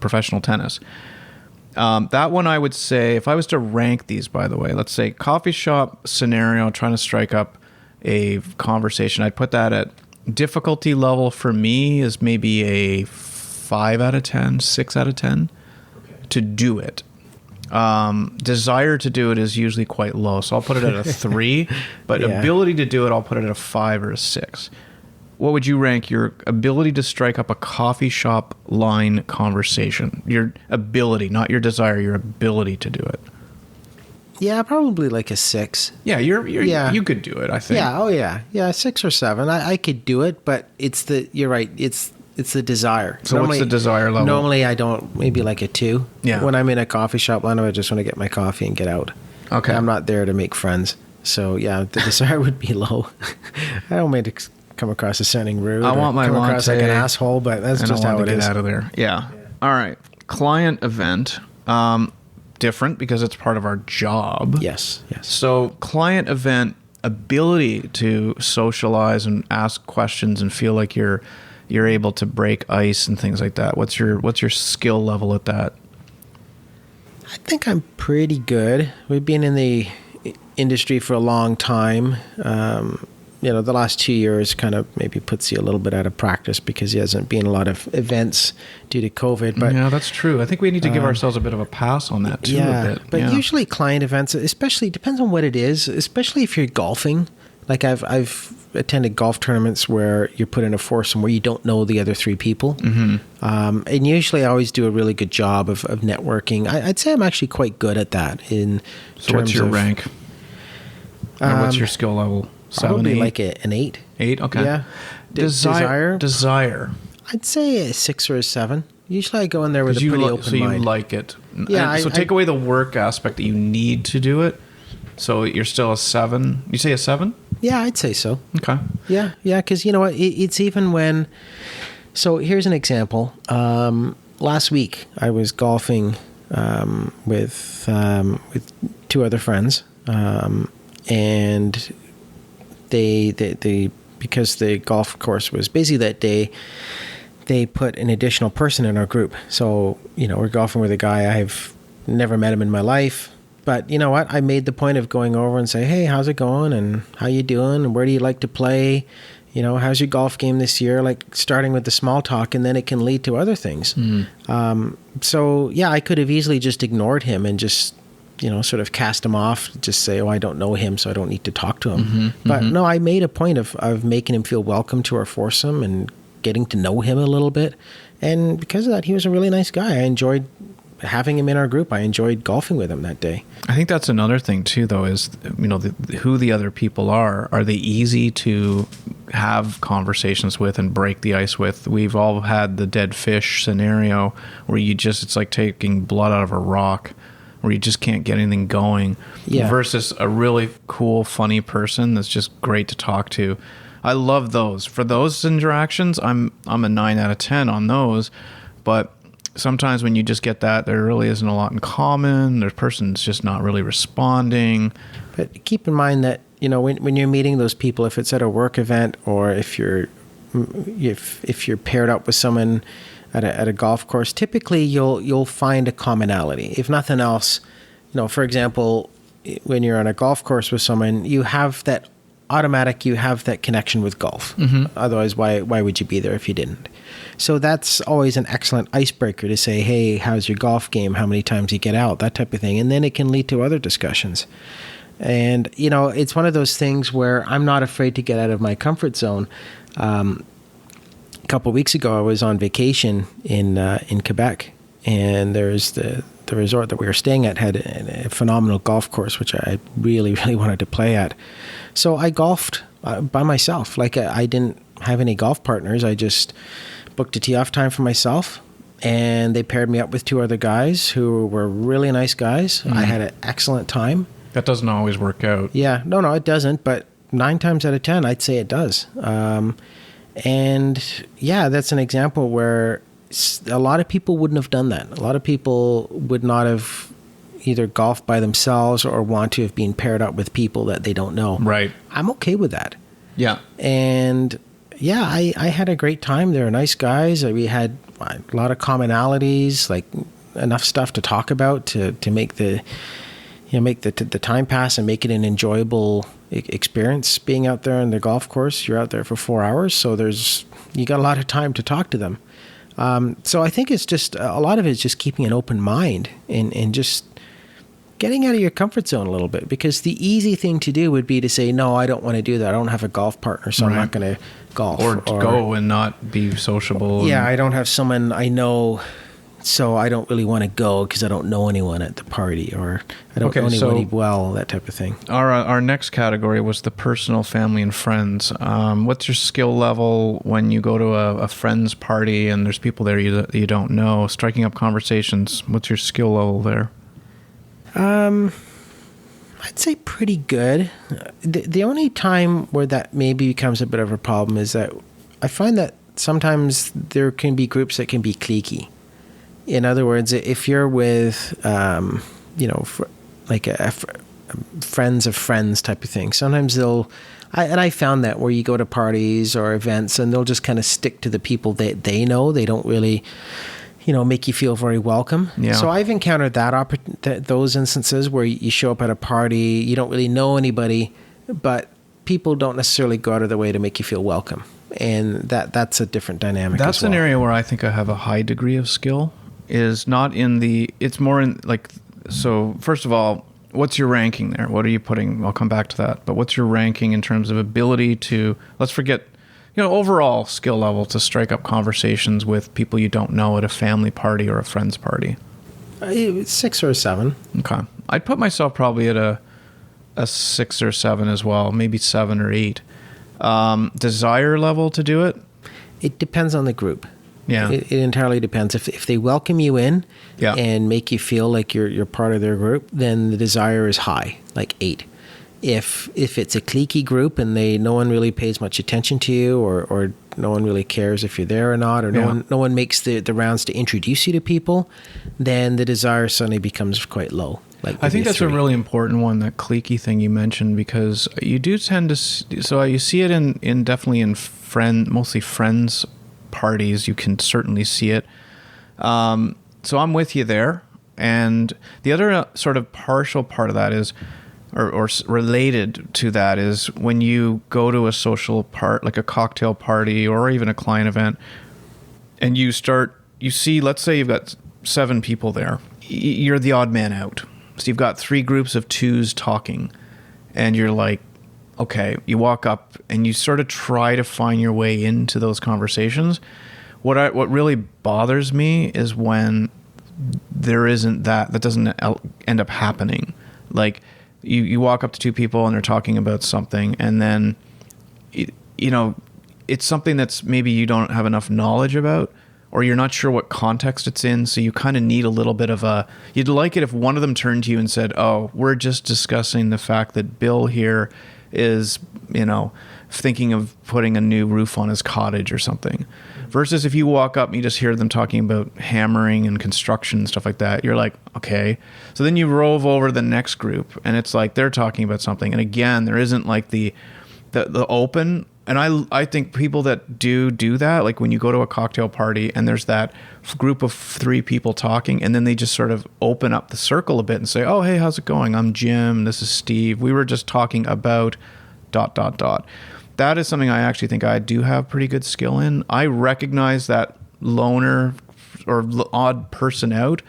[SPEAKER 1] professional tennis. That one, I would say, if I was to rank these, by the way, let's say coffee shop scenario, trying to strike up a conversation, I'd put that at difficulty level for me is maybe a 5 out of 10, 6 out of 10 to do it. Desire to do it is usually quite low, so I'll put it at a 3, but ability to do it, I'll put it at a 5 or a 6. What would you rank your ability to strike up a coffee shop line conversation? Your ability, not your desire, your ability to do it.
[SPEAKER 2] Yeah, probably like a 6.
[SPEAKER 1] Yeah, you could do it, I think.
[SPEAKER 2] Yeah, oh yeah. Yeah, 6 or 7. I could do it, but you're right, it's the desire.
[SPEAKER 1] So what's the desire level?
[SPEAKER 2] Normally I don't, maybe like a 2.
[SPEAKER 1] Yeah.
[SPEAKER 2] When I'm in a coffee shop line, I just want to get my coffee and get out.
[SPEAKER 1] Okay.
[SPEAKER 2] I'm not there to make friends. So yeah, the desire would be low. I don't mean to come across as sounding rude.
[SPEAKER 1] I want my
[SPEAKER 2] come across like an asshole, but that's just how it is.
[SPEAKER 1] Get out of there. Yeah. All right. Client event. Different because it's part of our job.
[SPEAKER 2] Yes.
[SPEAKER 1] So client event, ability to socialize and ask questions and feel like you're able to break ice and things like that. What's your skill level at that?
[SPEAKER 2] I think I'm pretty good. We've been in the industry for a long time. The last 2 years kind of maybe puts you a little bit out of practice because there hasn't been a lot of events due to COVID. But
[SPEAKER 1] yeah, that's true. I think we need to give ourselves a bit of a pass on that too.
[SPEAKER 2] Yeah,
[SPEAKER 1] a bit.
[SPEAKER 2] But usually client events, especially depends on what it is. Especially if you're golfing, like I've attended golf tournaments where you're put in a foursome where you don't know the other 3 people. Mm-hmm. And usually I always do a really good job of networking. I'd say I'm actually quite good at that.
[SPEAKER 1] So what's your rank? Or what's your skill level? 7,
[SPEAKER 2] Probably
[SPEAKER 1] 8?
[SPEAKER 2] like an 8.
[SPEAKER 1] 8? Okay.
[SPEAKER 2] Yeah.
[SPEAKER 1] Desire.
[SPEAKER 2] I'd say a 6 or a 7. Usually I go in there with a pretty open mind.
[SPEAKER 1] So you like it.
[SPEAKER 2] Yeah.
[SPEAKER 1] So take away the work aspect that you need to do it. So you're still a 7. You say a 7?
[SPEAKER 2] Yeah, I'd say so.
[SPEAKER 1] Okay.
[SPEAKER 2] Yeah, because you know what? It's even when... So here's an example. Last week I was golfing with 2 other friends. And they because the golf course was busy that day, they put an additional person in our group. So, we're golfing with a guy. I've never met him in my life. But you know what? I made the point of going over and say, hey, how's it going? And how you doing? And where do you like to play? How's your golf game this year? Like starting with the small talk, and then it can lead to other things. So yeah, I could have easily just ignored him and just sort of cast him off, just say, oh, I don't know him, so I don't need to talk to him. But no, I made a point of making him feel welcome to our foursome and getting to know him a little bit. And because of that, he was a really nice guy. I enjoyed having him in our group. I enjoyed golfing with him that day.
[SPEAKER 1] I think that's another thing too, though, is, who the other people are. Are they easy to have conversations with and break the ice with? We've all had the dead fish scenario where it's like taking blood out of a rock, where you just can't get anything going, versus a really cool, funny person that's just great to talk to. I love those. For those interactions, I'm a 9 out of 10 on those, but sometimes when you just get that, there really isn't a lot in common. The person's just not really responding.
[SPEAKER 2] But keep in mind that, when you're meeting those people, if it's at a work event or if you're paired up with someone at a golf course, typically you'll find a commonality. If nothing else, for example, when you're on a golf course with someone, you have that connection with golf. Otherwise, why would you be there if you didn't? So that's always an excellent icebreaker to say, hey, how's your golf game? How many times you get out? That type of thing. And then it can lead to other discussions. And, it's one of those things where I'm not afraid to get out of my comfort zone. A couple of weeks ago, I was on vacation in Quebec, and there's the resort that we were staying at had a phenomenal golf course, which I really, really wanted to play at. So I golfed by myself. Like, I didn't have any golf partners. I just booked a tee-off time for myself, and they paired me up with 2 other guys who were really nice guys. I had an excellent time.
[SPEAKER 1] That doesn't always work out.
[SPEAKER 2] Yeah, no, it doesn't, but 9 times out of 10, I'd say it does. And yeah, that's an example where a lot of people wouldn't have done that. A lot of people would not have either golfed by themselves or want to have been paired up with people that they don't know.
[SPEAKER 1] Right.
[SPEAKER 2] I'm okay with that.
[SPEAKER 1] Yeah.
[SPEAKER 2] And yeah, I had a great time. They were nice guys. We had a lot of commonalities, like enough stuff to talk about to make the time pass and make it an enjoyable experience being out there on the golf course. You're out there for 4 hours, so you got a lot of time to talk to them. So I think it's just a lot of it is just keeping an open mind and just getting out of your comfort zone a little bit, because the easy thing to do would be to say, no, I don't want to do that. I don't have a golf partner, so I'm not going to golf.
[SPEAKER 1] Or go and not be sociable.
[SPEAKER 2] Yeah, I don't have someone I know, so I don't really want to go because I don't know anyone at the party, or I don't know anybody well, that type of thing.
[SPEAKER 1] Our next category was the personal, family, and friends. What's your skill level when you go to a friend's party and there's people there you don't know? Striking up conversations, what's your skill level there?
[SPEAKER 2] I'd say pretty good. The only time where that maybe becomes a bit of a problem is that I find that sometimes there can be groups that can be cliquey. In other words, if you're with, friends of friends type of thing, sometimes I found that where you go to parties or events and they'll just kind of stick to the people that they know. They don't really, make you feel very welcome.
[SPEAKER 1] Yeah.
[SPEAKER 2] So I've encountered those instances where you show up at a party, you don't really know anybody, but people don't necessarily go out of their way to make you feel welcome. And that's a different dynamic.
[SPEAKER 1] That's
[SPEAKER 2] as well.
[SPEAKER 1] an area where I think I have a high degree of skill. It's more in so first of all, what's your ranking there? What are you putting? I'll come back to that. But what's your ranking in terms of ability to, let's forget, overall skill level to strike up conversations with people you don't know at a family party or a friend's party?
[SPEAKER 2] 6 or 7.
[SPEAKER 1] Okay. I'd put myself probably at a 6 or 7 as well, maybe 7 or 8. Desire level to do it?
[SPEAKER 2] It depends on the group.
[SPEAKER 1] Yeah.
[SPEAKER 2] It entirely depends. If they welcome you in and make you feel like you're part of their group, then the desire is high, like 8. If it's a cliquey group and no one really pays much attention to you, or no one really cares if you're there or not, or no one makes the rounds to introduce you to people, then the desire suddenly becomes quite low. Like
[SPEAKER 1] I think that's 3. A really important one, that cliquey thing you mentioned, because you do tend to, so you see it in definitely in mostly friends parties. You can certainly see it. So I'm with you there. And the other sort of partial part of that is, or related to that, is when you go to a social part, like a cocktail party or even a client event, and you see, let's say you've got 7 people there. You're the odd man out. So you've got 3 groups of 2s talking, and you're like, okay, you walk up and you sort of try to find your way into those conversations. What really bothers me is when there isn't that doesn't end up happening. Like you walk up to 2 people and they're talking about something, and then it's something that's maybe you don't have enough knowledge about, or you're not sure what context it's in, so you kind of need a little bit of you'd like it if one of them turned to you and said, oh, we're just discussing the fact that Bill here is, thinking of putting a new roof on his cottage or something. Versus if you walk up and you just hear them talking about hammering and construction and stuff like that, you're like, okay. So then you rove over to the next group and it's like they're talking about something. And again, there isn't like the open. And I think people that do that, like when you go to a cocktail party and there's that group of 3 people talking, and then they just sort of open up the circle a bit and say, oh, hey, how's it going? I'm Jim. This is Steve. We were just talking about ... That is something I actually think I do have pretty good skill in. I recognize that loner or odd person out,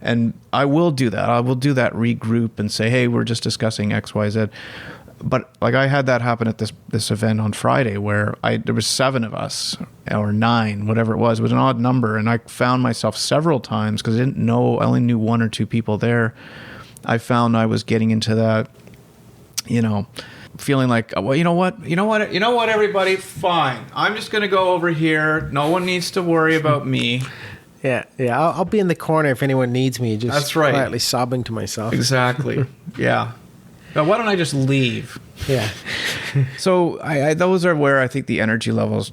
[SPEAKER 1] and I will do that. I will do that regroup and say, hey, we're just discussing X, Y, Z. But like I had that happen at this event on Friday where there was 7 of us, or 9, whatever it was an odd number. And I found myself several times, because I only knew 1 or 2 people there. I found I was getting into that, feeling like, well, you know what, everybody, fine. I'm just going to go over here. No one needs to worry about me.
[SPEAKER 2] Yeah. I'll be in the corner if anyone needs me. Just
[SPEAKER 1] That's right.
[SPEAKER 2] Quietly sobbing to myself.
[SPEAKER 1] Exactly. Yeah. But why don't I just leave?
[SPEAKER 2] Yeah.
[SPEAKER 1] So those are where I think the energy levels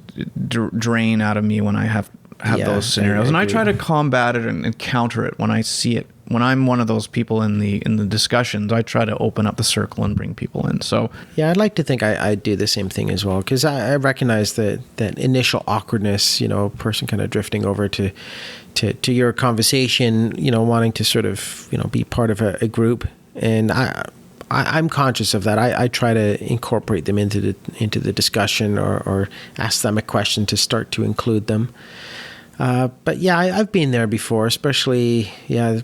[SPEAKER 1] drain out of me when I have those scenarios, and I try to combat it and counter it when I see it. When I'm one of those people in the discussions, I try to open up the circle and bring people in. So
[SPEAKER 2] yeah, I'd like to think I do the same thing as well, because I recognize that initial awkwardness, person kind of drifting over to your conversation, wanting to sort of be part of a group, and I'm conscious of that. I try to incorporate them into the discussion, or ask them a question to start to include them. But yeah, I've been there before, especially,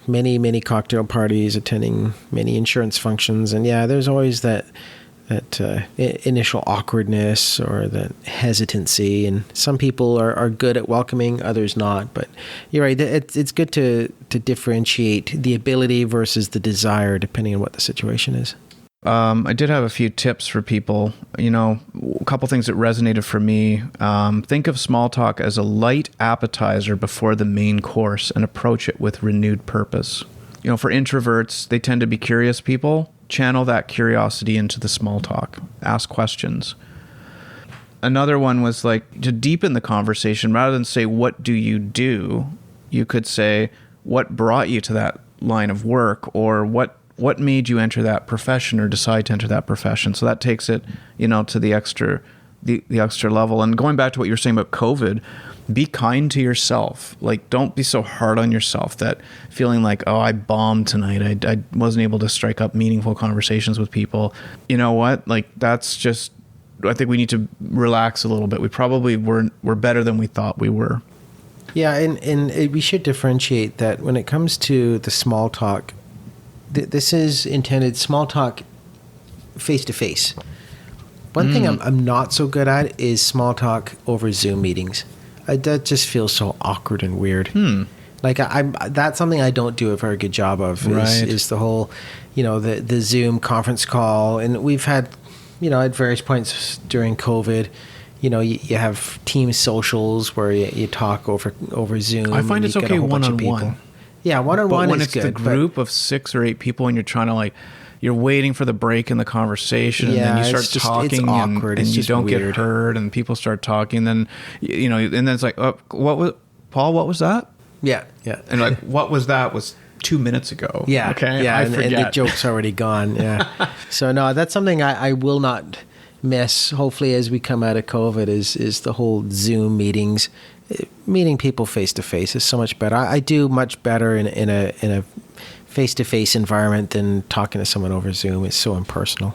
[SPEAKER 2] many cocktail parties, attending many insurance functions. And yeah, there's always that initial awkwardness or that hesitancy. And some people are good at welcoming, others not. But you're right, it's good to differentiate the ability versus the desire, depending on what the situation is.
[SPEAKER 1] I did have a few tips for people. A couple things that resonated for me. Think of small talk as a light appetizer before the main course, and approach it with renewed purpose. For introverts, they tend to be curious people. Channel that curiosity into the small talk. Ask questions. Another one was like to deepen the conversation. Rather than say, what do? You could say, what brought you to that line of work, or what made you enter that profession or decide to enter that profession. So that takes it, to the extra level. And going back to what you were saying about COVID, be kind to yourself. Like, don't be so hard on yourself that feeling like, oh, I bombed tonight. I wasn't able to strike up meaningful conversations with people. You know what? Like, that's just, I think we need to relax a little bit. We probably we're better than we thought we were.
[SPEAKER 2] Yeah. And we should differentiate that when it comes to the small talk, this is intended small talk face-to-face. One thing I'm not so good at is small talk over Zoom meetings. That just feels so awkward and weird. Like that's something I don't do a very good job of. Is the whole, the Zoom conference call, and we've had, at various points during COVID, you have team socials where you talk over Zoom.
[SPEAKER 1] I find it's okay one-on-one.
[SPEAKER 2] Yeah, one-on-one is good. But
[SPEAKER 1] when it's the group of 6 or 8 people and you're trying to you're waiting for the break in the conversation, and then you start talking, it's awkward, and you don't get heard, and people start talking, then, and then it's like, oh, Paul, what was that?
[SPEAKER 2] Yeah.
[SPEAKER 1] And like, what was that was 2 minutes ago.
[SPEAKER 2] Yeah.
[SPEAKER 1] Okay.
[SPEAKER 2] Yeah.
[SPEAKER 1] I forget.
[SPEAKER 2] And the joke's already gone. Yeah. So no, that's something I will not miss. Hopefully, as we come out of COVID, is the whole Zoom meetings. Meeting people face to face is so much better. I do much better in a face to face environment than talking to someone over Zoom. It's so impersonal.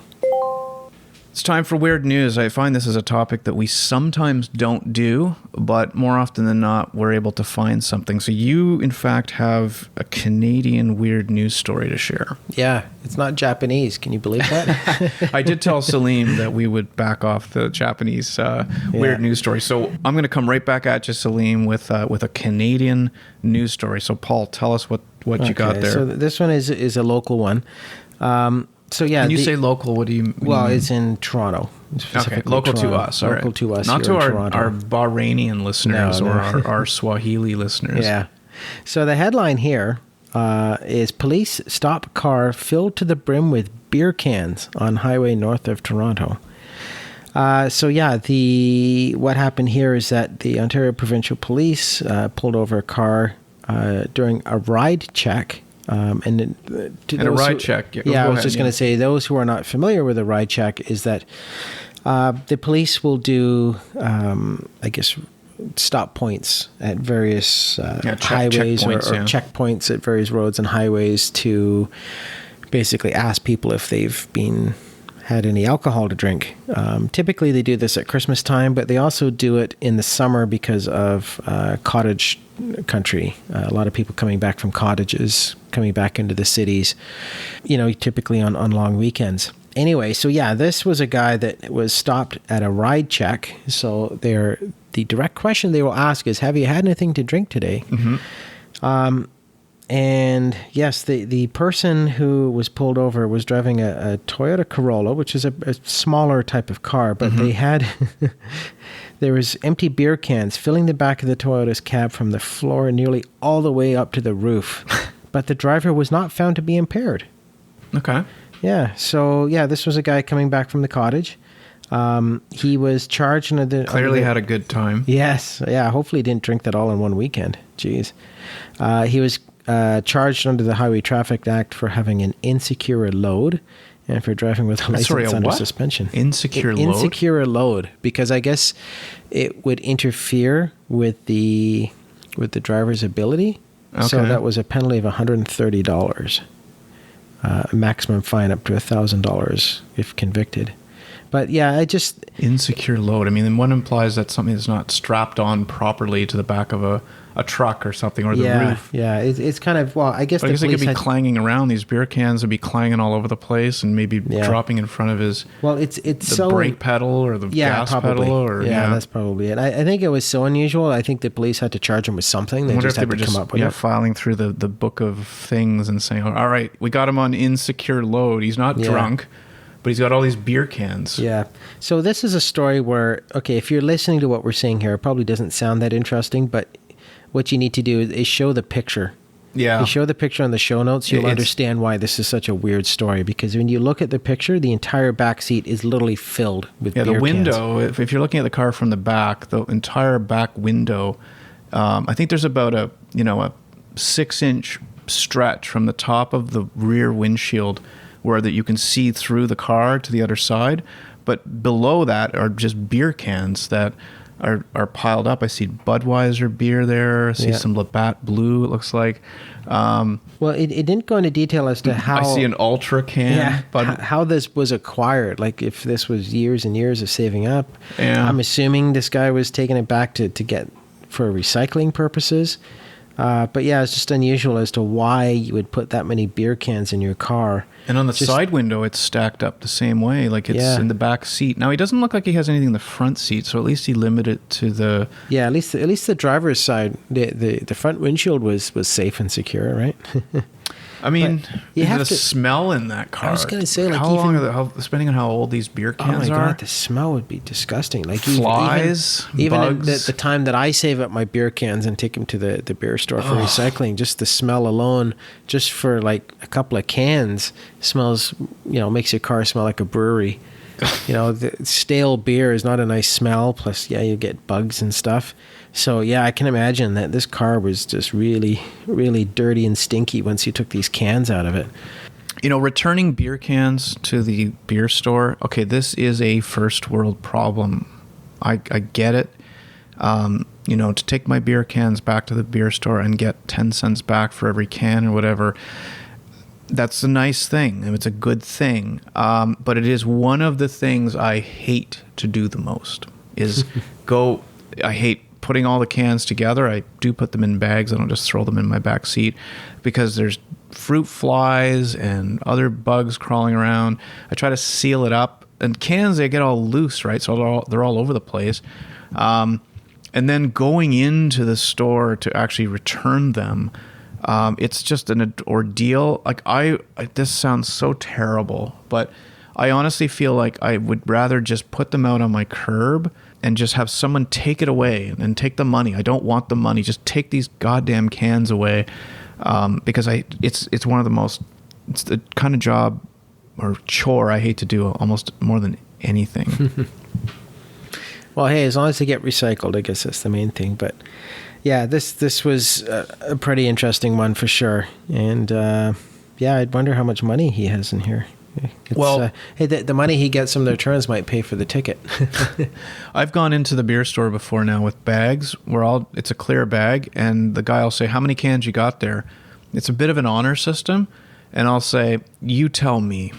[SPEAKER 1] It's time for weird news. I find this is a topic that we sometimes don't do, but more often than not, we're able to find something. So you, in fact, have a Canadian weird news story to share.
[SPEAKER 2] Yeah, it's not Japanese. Can you believe that?
[SPEAKER 1] I did tell Salim that we would back off the Japanese weird news story. So I'm going to come right back at you, Salim, with a Canadian news story. So Paul, tell us what you got there.
[SPEAKER 2] So this one is a local one. So yeah,
[SPEAKER 1] when you say local, what do you mean?
[SPEAKER 2] Well, it's in Toronto.
[SPEAKER 1] Okay, local
[SPEAKER 2] Toronto.
[SPEAKER 1] to us. All
[SPEAKER 2] local
[SPEAKER 1] right.
[SPEAKER 2] to us.
[SPEAKER 1] Not
[SPEAKER 2] here
[SPEAKER 1] to
[SPEAKER 2] in Toronto.
[SPEAKER 1] our Bahrainian listeners
[SPEAKER 2] No.
[SPEAKER 1] or our Swahili listeners.
[SPEAKER 2] Yeah. So the headline here is police stop car filled to the brim with beer cans on highway north of Toronto. So yeah, what happened here is that the Ontario Provincial Police pulled over a car during a ride check. And
[SPEAKER 1] a ride check.
[SPEAKER 2] Yeah, I was just going to say, those who are not familiar with a ride check is that the police will do, I guess, stop points at various highways or checkpoints at various roads and highways to basically ask people if they've had any alcohol to drink. Typically they do this at Christmas time, but they also do it in the summer because of cottage country. A lot of people coming back from cottages, coming back into the cities, typically on long weekends. Anyway, so yeah, this was a guy that was stopped at a ride check. So the direct question they will ask is, have you had anything to drink today? Mm-hmm. And yes, the person who was pulled over was driving a Toyota Corolla, which is a smaller type of car, but they had, there was empty beer cans filling the back of the Toyota's cab from the floor nearly all the way up to the roof. But the driver was not found to be impaired.
[SPEAKER 1] Okay.
[SPEAKER 2] Yeah. So yeah, this was a guy coming back from the cottage. He was charged
[SPEAKER 1] clearly had a good time.
[SPEAKER 2] Yes. Yeah. Hopefully he didn't drink that all in one weekend. Jeez. He was charged under the Highway Traffic Act for having an insecure load and for driving with a license under suspension.
[SPEAKER 1] Insecure load?
[SPEAKER 2] Insecure load, because I guess it would interfere with the driver's ability. Okay. So that was a penalty of $130. Maximum fine up to $1,000 if convicted. But yeah,
[SPEAKER 1] insecure load. I mean, then one implies that something that's not strapped on properly to the back of a truck or something, or the roof.
[SPEAKER 2] Yeah, it's kind of, I guess
[SPEAKER 1] it could be clanging around. These beer cans would be clanging all over the place and maybe dropping in front of his brake pedal or the gas pedal. Or,
[SPEAKER 2] that's probably it. I think it was so unusual. I think the police had to charge him with something. They just had to come up with it.
[SPEAKER 1] Filing through the book of things and saying, all right, we got him on insecure load. He's not drunk, but he's got all these beer cans.
[SPEAKER 2] Yeah. So this is a story where, okay, if you're listening to what we're saying here, it probably doesn't sound that interesting, but what you need to do is show the picture. Yeah. If you show the picture on the show notes, you'll understand why this is such a weird story. Because when you look at the picture, the entire back seat is literally filled with beer cans. Yeah, the window,
[SPEAKER 1] if you're looking at the car from the back, the entire back window, I think there's about a 6-inch stretch from the top of the rear windshield where that you can see through the car to the other side. But below that are just beer cans that are piled up. I see Budweiser beer there. I see some Labatt Blue, it looks like.
[SPEAKER 2] Well, it didn't go into detail as to how...
[SPEAKER 1] I see an Ultra can.
[SPEAKER 2] Yeah, how this was acquired. Like, if this was years and years of saving up.
[SPEAKER 1] Yeah.
[SPEAKER 2] I'm assuming this guy was taking it back to get for recycling purposes. But yeah, it's just unusual as to why you would put that many beer cans in your car.
[SPEAKER 1] And on the side window, it's stacked up the same way, like it's in the back seat. Now, he doesn't look like he has anything in the front seat, so at least he limited it to the...
[SPEAKER 2] Yeah, at least the driver's side, the front windshield was safe and secure, right?
[SPEAKER 1] I mean, the smell in that car.
[SPEAKER 2] I was going to say, like,
[SPEAKER 1] how long are depending on how old these beer cans are?
[SPEAKER 2] Oh my God, the smell would be disgusting. Like
[SPEAKER 1] flies,
[SPEAKER 2] even
[SPEAKER 1] bugs.
[SPEAKER 2] the time that I save up my beer cans and take them to the beer store for recycling, just the smell alone, just for like a couple of cans, smells, makes your car smell like a brewery. The stale beer is not a nice smell. Plus, you get bugs and stuff. So, I can imagine that this car was just really, really dirty and stinky once you took these cans out of it.
[SPEAKER 1] Returning beer cans to the beer store, okay, this is a first world problem. I get it. To take my beer cans back to the beer store and get 10 cents back for every can or whatever, that's a nice thing, and it's a good thing. But it is one of the things I hate to do the most. Is I hate putting all the cans together. I do put them in bags. I don't just throw them in my back seat because there's fruit flies and other bugs crawling around. I try to seal it up. And cans, they get all loose, right? So they're all over the place. And then going into the store to actually return them, it's just an ordeal. Like this sounds so terrible, but I honestly feel like I would rather just put them out on my curb and just have someone take it away and take the money. I don't want the money. Just take these goddamn cans away, because it's one of the most, it's the kind of job or chore I hate to do almost more than anything.
[SPEAKER 2] Well, hey, as long as they get recycled, I guess that's the main thing. But yeah, this was a pretty interesting one for sure. And yeah, I'd wonder how much money he has in here. Hey, the money he gets from the returns might pay for the ticket.
[SPEAKER 1] I've gone into the beer store before now with bags. It's a clear bag, and the guy will say, "How many cans you got there?" It's a bit of an honor system, and I'll say, "You tell me.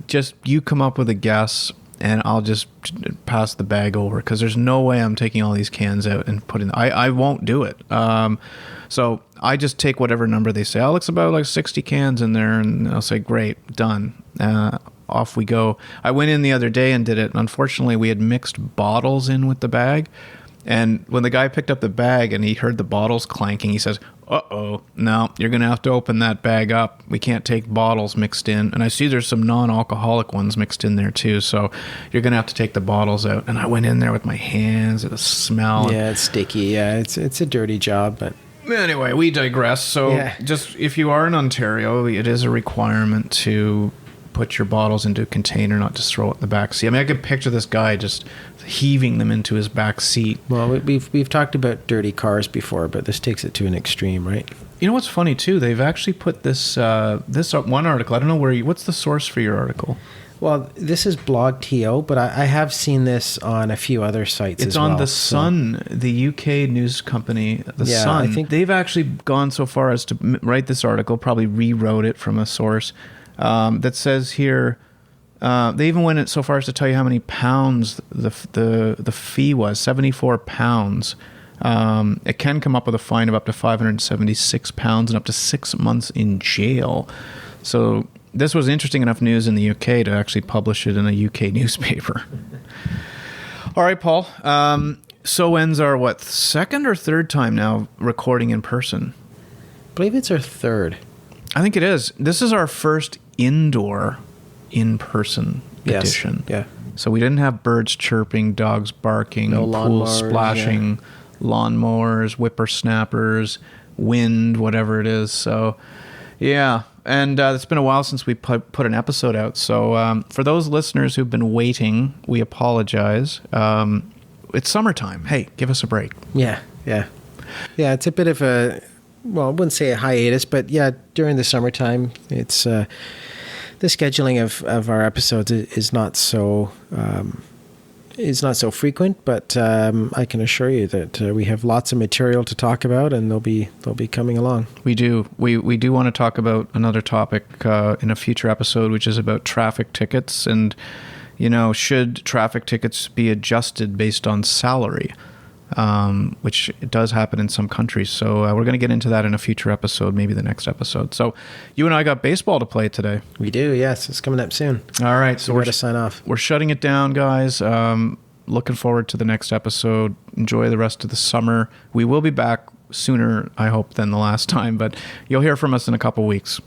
[SPEAKER 1] Just you come up with a guess, and I'll just pass the bag over, because there's no way I'm taking all these cans out and putting. I won't do it. So I just take whatever number they say. Oh, it looks about like 60 cans in there, and I'll say, great, done. Off we go. I went in the other day and did it, and unfortunately we had mixed bottles in with the bag. And when the guy picked up the bag and he heard the bottles clanking, he says, uh-oh, no, you're going to have to open that bag up. We can't take bottles mixed in. And I see there's some non-alcoholic ones mixed in there too, so you're going to have to take the bottles out. And I went in there with my hands, the smell.
[SPEAKER 2] Yeah, it's sticky. Yeah, it's a dirty job, but...
[SPEAKER 1] Anyway, we digress. So just if you are in Ontario, it is a requirement to put your bottles into a container, not just throw it in the back seat. I mean, I could picture this guy just heaving them into his back seat.
[SPEAKER 2] Well, we've talked about dirty cars before, but this takes it to an extreme, right?
[SPEAKER 1] You know what's funny too? They've actually put this one article. I don't know what's the source for your article?
[SPEAKER 2] Well, this is BlogTO, but I have seen this on a few other sites as well.
[SPEAKER 1] It's on The Sun, the UK news company, The Sun. I think they've actually gone so far as to write this article, probably rewrote it from a source that says here, they even went so far as to tell you how many pounds the fee was, 74 pounds. It can come up with a fine of up to 576 pounds and up to 6 months in jail. So... this was interesting enough news in the UK to actually publish it in a UK newspaper. All right, Paul. So ends our, second or third time now recording in person?
[SPEAKER 2] I believe it's our third.
[SPEAKER 1] I think it is. This is our first indoor in-person edition.
[SPEAKER 2] Yeah.
[SPEAKER 1] So we didn't have birds chirping, dogs barking, pools splashing, lawnmowers, whippersnappers, wind, whatever it is. So, yeah. And it's been a while since we put an episode out. So for those listeners who've been waiting, we apologize. It's summertime. Hey, give us a break.
[SPEAKER 2] Yeah. Yeah, it's a bit of a, well, I wouldn't say a hiatus, but yeah, during the summertime, it's the scheduling of our episodes is not so frequent, but I can assure you that we have lots of material to talk about, and they'll be coming along.
[SPEAKER 1] We do. We do want to talk about another topic in a future episode, which is about traffic tickets, and should traffic tickets be adjusted based on salary, which does happen in some countries. So we're going to get into that in a future episode, maybe the next episode. So you and I got baseball to play today.
[SPEAKER 2] We do, yes. It's coming up soon.
[SPEAKER 1] All right.
[SPEAKER 2] So we're to sign off.
[SPEAKER 1] We're shutting it down, guys. Looking forward to the next episode. Enjoy the rest of the summer. We will be back sooner, I hope, than the last time, but you'll hear from us in a couple weeks.